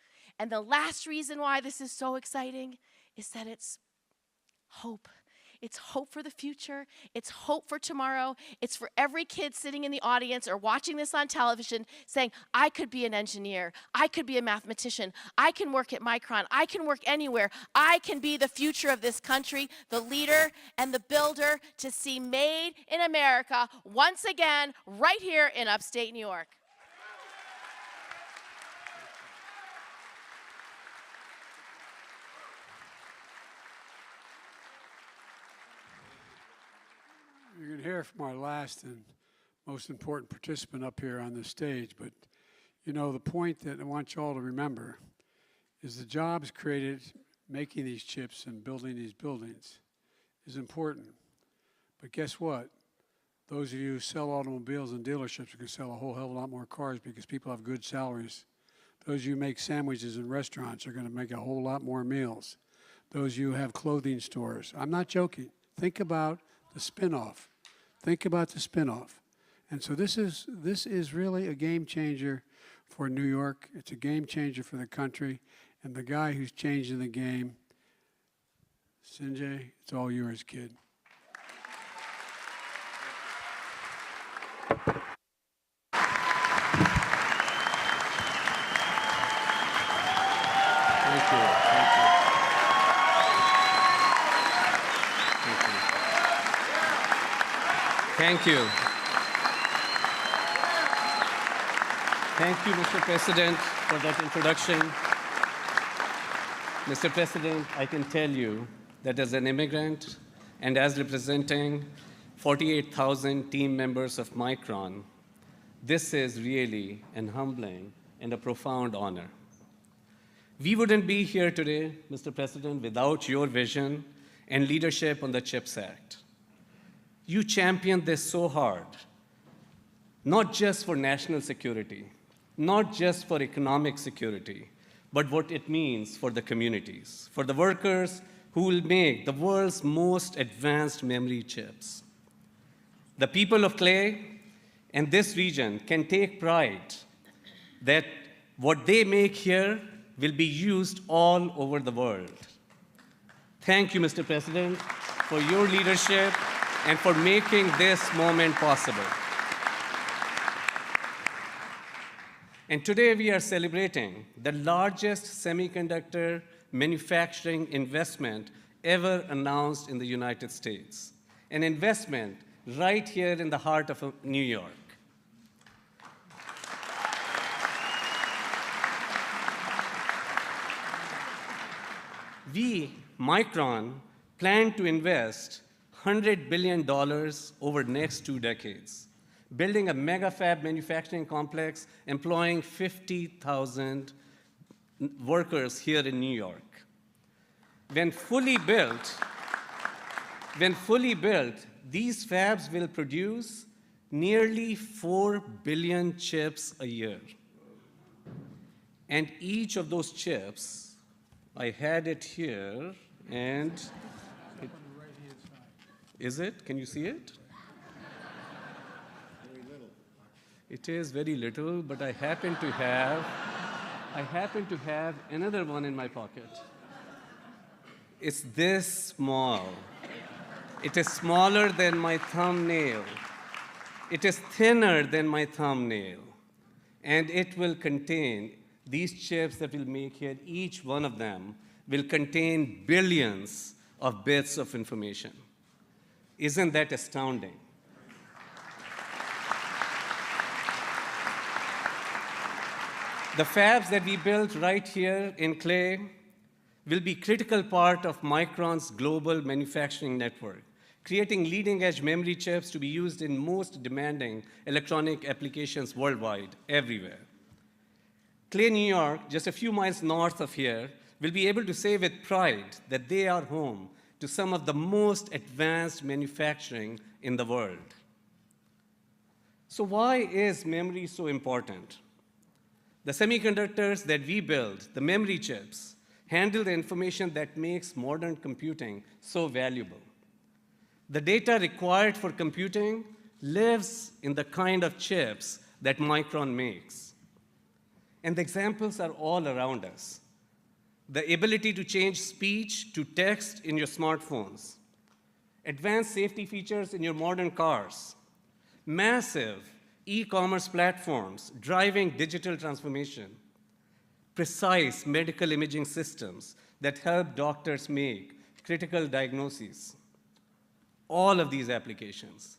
And the last reason why this is so exciting is that it's hope. It's hope for the future. It's hope for tomorrow. It's for every kid sitting in the audience or watching this on television saying, I could be an engineer. I could be a mathematician. I can work at Micron. I can work anywhere. I can be the future of this country, the leader and the builder to see made in America once again right here in upstate New York. You're going to hear from our last and most important participant up here on the stage, but you know, the point that I want you all to remember is the jobs created making these chips and building these buildings is important. But guess what? Those of you who sell automobiles in dealerships are going to sell a whole hell of a lot more cars because people have good salaries. Those of you who make sandwiches in restaurants are going to make a whole lot more meals. Those of you who have clothing stores. I'm not joking. Think about the spinoff. Think about the spinoff. And so this is really a game changer for New York. It's a game changer for the country. And the guy who's changing the game, Sanjay, it's all yours, kid. Thank you. Thank you. Thank you, Mr. President, for that introduction. Mr. President, I can tell you that as an immigrant and as representing 48,000 team members of Micron, this is really an humbling and a profound honor. We wouldn't be here today, Mr. President, without your vision and leadership on the CHIPS Act. You championed this so hard, not just for national security, not just for economic security, but what it means for the communities, for the workers who will make the world's most advanced memory chips. The people of Clay and this region can take pride that what they make here will be used all over the world. Thank you, Mr. President, for your leadership and for making this moment possible. And today we are celebrating the largest semiconductor manufacturing investment ever announced in the United States, an investment right here in the heart of New York. We, Micron, plan to invest $100 billion over the next 2 decades, building a mega fab manufacturing complex employing 50,000 workers here in New York. When fully built, these fabs will produce nearly 4 billion chips a year. And each of those chips, I had it here, and is it? Can you see it? Very little. It is very little, but I happen to have another one in my pocket. It's this small. It is smaller than my thumbnail. It is thinner than my thumbnail. And it will contain these chips that we'll make here, each one of them will contain billions of bits of information. Isn't that astounding? The fabs that we built right here in Clay will be a critical part of Micron's global manufacturing network, creating leading-edge memory chips to be used in most demanding electronic applications worldwide, everywhere. Clay, New York, just a few miles north of here, will be able to say with pride that they are home to some of the most advanced manufacturing in the world. So why is memory so important? The semiconductors that we build, the memory chips, handle the information that makes modern computing so valuable. The data required for computing lives in the kind of chips that Micron makes. And the examples are all around us. The ability to change speech to text in your smartphones, advanced safety features in your modern cars, massive e-commerce platforms driving digital transformation, precise medical imaging systems that help doctors make critical diagnoses. All of these applications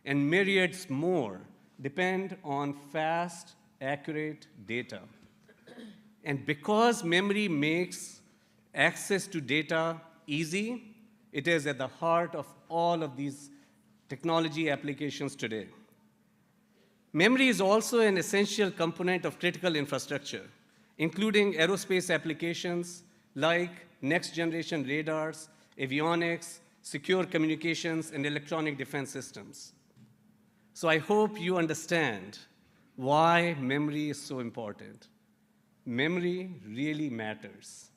and myriads more depend on fast, accurate data. And because memory makes access to data easy, it is at the heart of all of these technology applications today. Memory is also an essential component of critical infrastructure, including aerospace applications like next-generation radars, avionics, secure communications, and electronic defense systems. So I hope you understand why memory is so important. Memory really matters.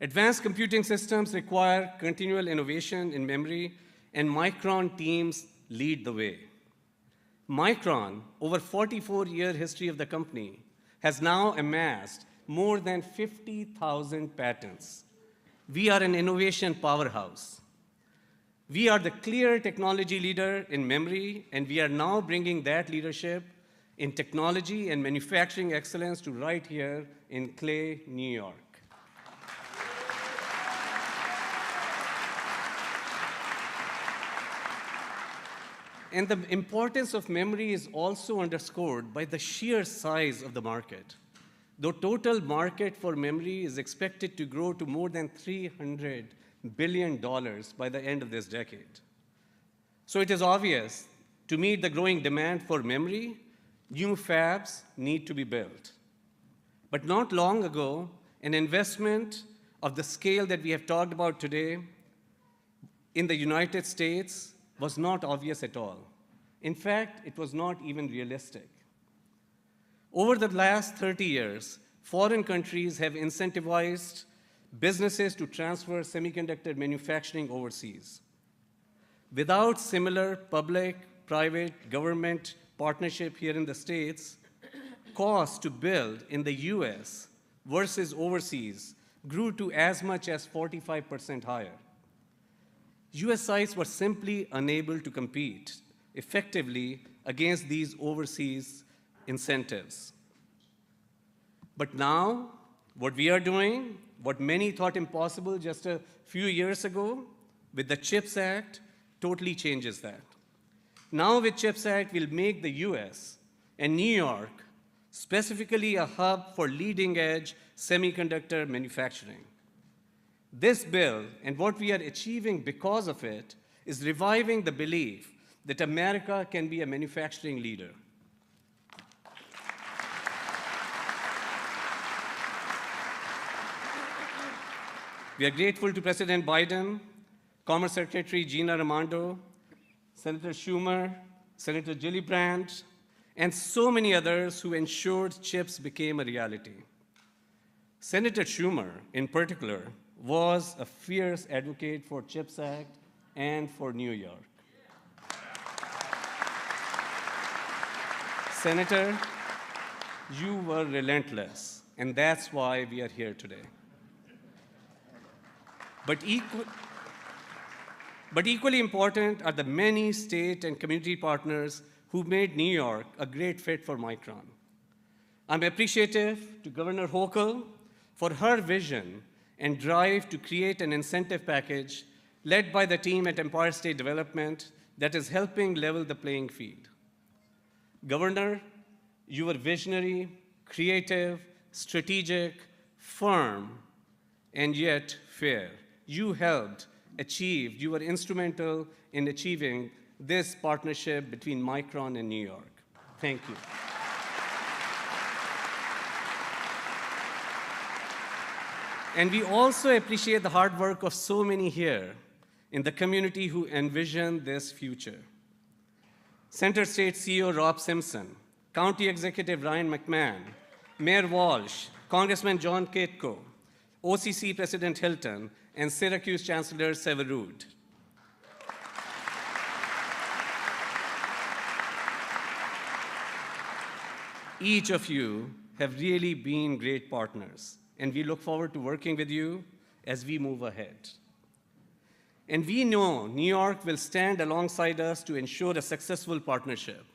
Advanced computing systems require continual innovation in memory, and Micron teams lead the way. Micron, over 44-year history of the company, has now amassed more than 50,000 patents. We are an innovation powerhouse. We are the clear technology leader in memory, and we are now bringing that leadership in technology and manufacturing excellence to right here in Clay, New York. And the importance of memory is also underscored by the sheer size of the market. The total market for memory is expected to grow to more than $300 billion by the end of this decade. So it is obvious, to meet the growing demand for memory, new fabs need to be built. But not long ago, an investment of the scale that we have talked about today in the United States was not obvious at all. In fact, it was not even realistic. Over the last 30 years, foreign countries have incentivized businesses to transfer semiconductor manufacturing overseas. Without similar public-private government partnership here in the States, costs to build in the US versus overseas grew to as much as 45% higher. US sites were simply unable to compete effectively against these overseas incentives. But now, what we are doing, what many thought impossible just a few years ago, with the CHIPS Act, totally changes that. Now with CHIPS Act, we'll make the US and New York specifically a hub for leading-edge semiconductor manufacturing. This bill and what we are achieving because of it is reviving the belief that America can be a manufacturing leader. We are grateful to President Biden, Commerce Secretary Gina Raimondo, Senator Schumer, Senator Gillibrand, and so many others who ensured CHIPS became a reality. Senator Schumer, in particular, was a fierce advocate for CHIPS Act and for New York. Senator, you were relentless, and that's why we are here today. But equally important are the many state and community partners who made New York a great fit for Micron. I'm appreciative to Governor Hochul for her vision and drive to create an incentive package led by the team at Empire State Development that is helping level the playing field. Governor, you were visionary, creative, strategic, firm, and yet fair. You were instrumental in achieving this partnership between Micron and New York. Thank you. And we also appreciate the hard work of so many here in the community who envision this future. Center State CEO Rob Simpson, County Executive Ryan McMahon, Mayor Walsh, Congressman John Katko, OCC President Hilton, and Syracuse Chancellor Severud. Each of you have really been great partners, and we look forward to working with you as we move ahead. And we know New York will stand alongside us to ensure a successful partnership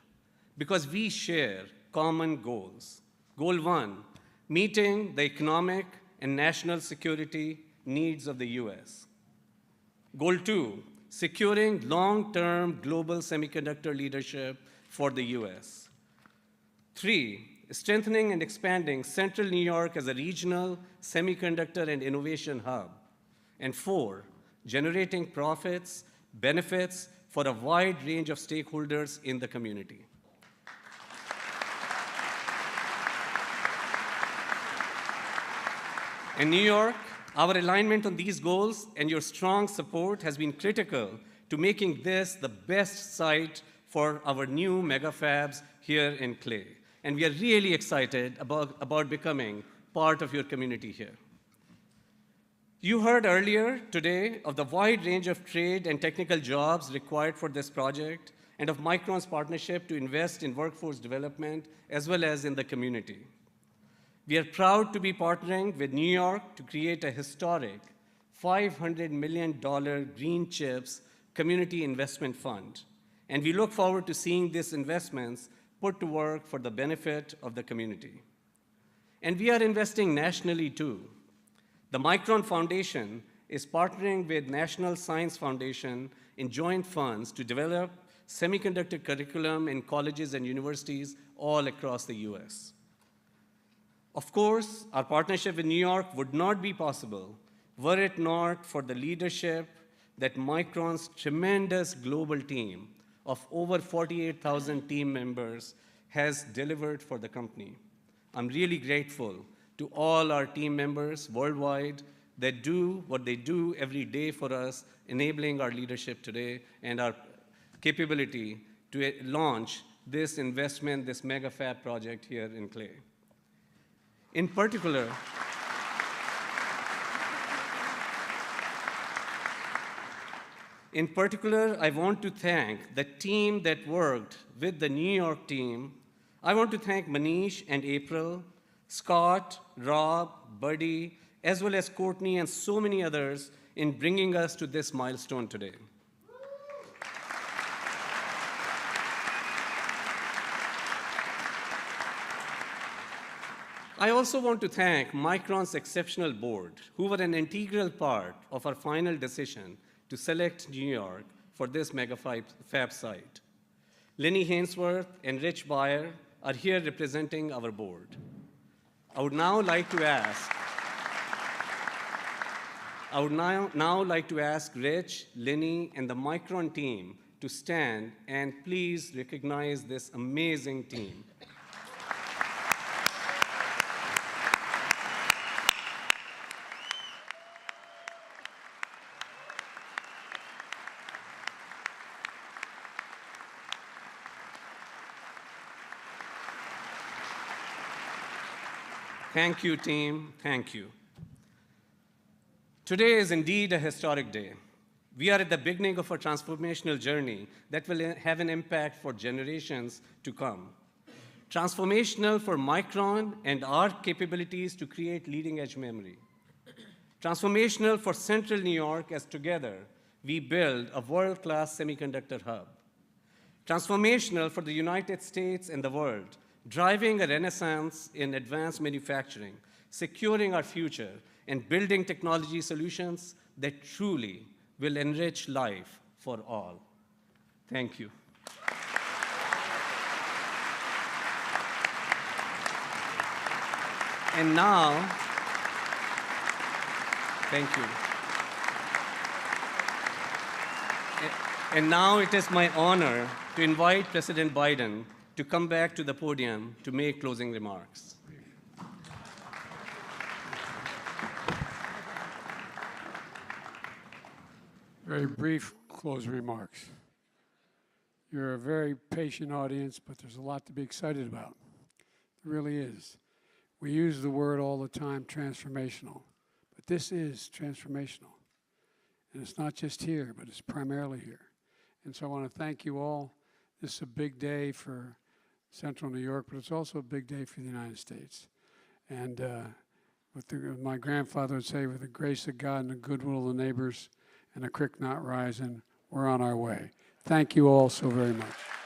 because we share common goals. Goal 1, meeting the economic and national security needs of the US. Goal 2, securing long-term global semiconductor leadership for the US. 3, strengthening and expanding Central New York as a regional semiconductor and innovation hub. And 4, generating profits, benefits for a wide range of stakeholders in the community. In New York, our alignment on these goals and your strong support has been critical to making this the best site for our new mega fabs here in Clay. And we are really excited about becoming part of your community here. You heard earlier today of the wide range of trade and technical jobs required for this project and of Micron's partnership to invest in workforce development as well as in the community. We are proud to be partnering with New York to create a historic $500 million Green Chips Community Investment Fund. And we look forward to seeing these investments put to work for the benefit of the community. And we are investing nationally too. The Micron Foundation is partnering with National Science Foundation in joint funds to develop semiconductor curriculum in colleges and universities all across the US. Of course, our partnership with New York would not be possible were it not for the leadership that Micron's tremendous global team of over 48,000 team members has delivered for the company. I'm really grateful to all our team members worldwide that do what they do every day for us, enabling our leadership today and our capability to launch this investment, this mega fab project here in Clay. In particular, I want to thank the team that worked with the New York team. I want to thank Manish and April, Scott, Rob, Buddy, as well as Courtney and so many others in bringing us to this milestone today. I also want to thank Micron's exceptional board, who were an integral part of our final decision to select New York for this mega fab site. Lenny Hainsworth and Rich Beyer are here representing our board. I would now like to ask Rich, Lenny, and the Micron team to stand and please recognize this amazing team. Thank you, team. Thank you. Today is indeed a historic day. We are at the beginning of a transformational journey that will have an impact for generations to come. Transformational for Micron and our capabilities to create leading-edge memory. Transformational for Central New York as together we build a world-class semiconductor hub. Transformational for the United States and the world, driving a renaissance in advanced manufacturing, securing our future, and building technology solutions that truly will enrich life for all. Thank you. And now, thank you. And now it is my honor to invite President Biden to come back to the podium to make closing remarks. Very brief closing remarks. You're a very patient audience, but there's a lot to be excited about. There really is. We use the word all the time, transformational, but this is transformational. And it's not just here, but it's primarily here. And so I want to thank you all. This is a big day for Central New York, but it's also a big day for the United States. And my grandfather would say, with the grace of God and the goodwill of the neighbors and a creek not rising, we're on our way. Thank you all so very much.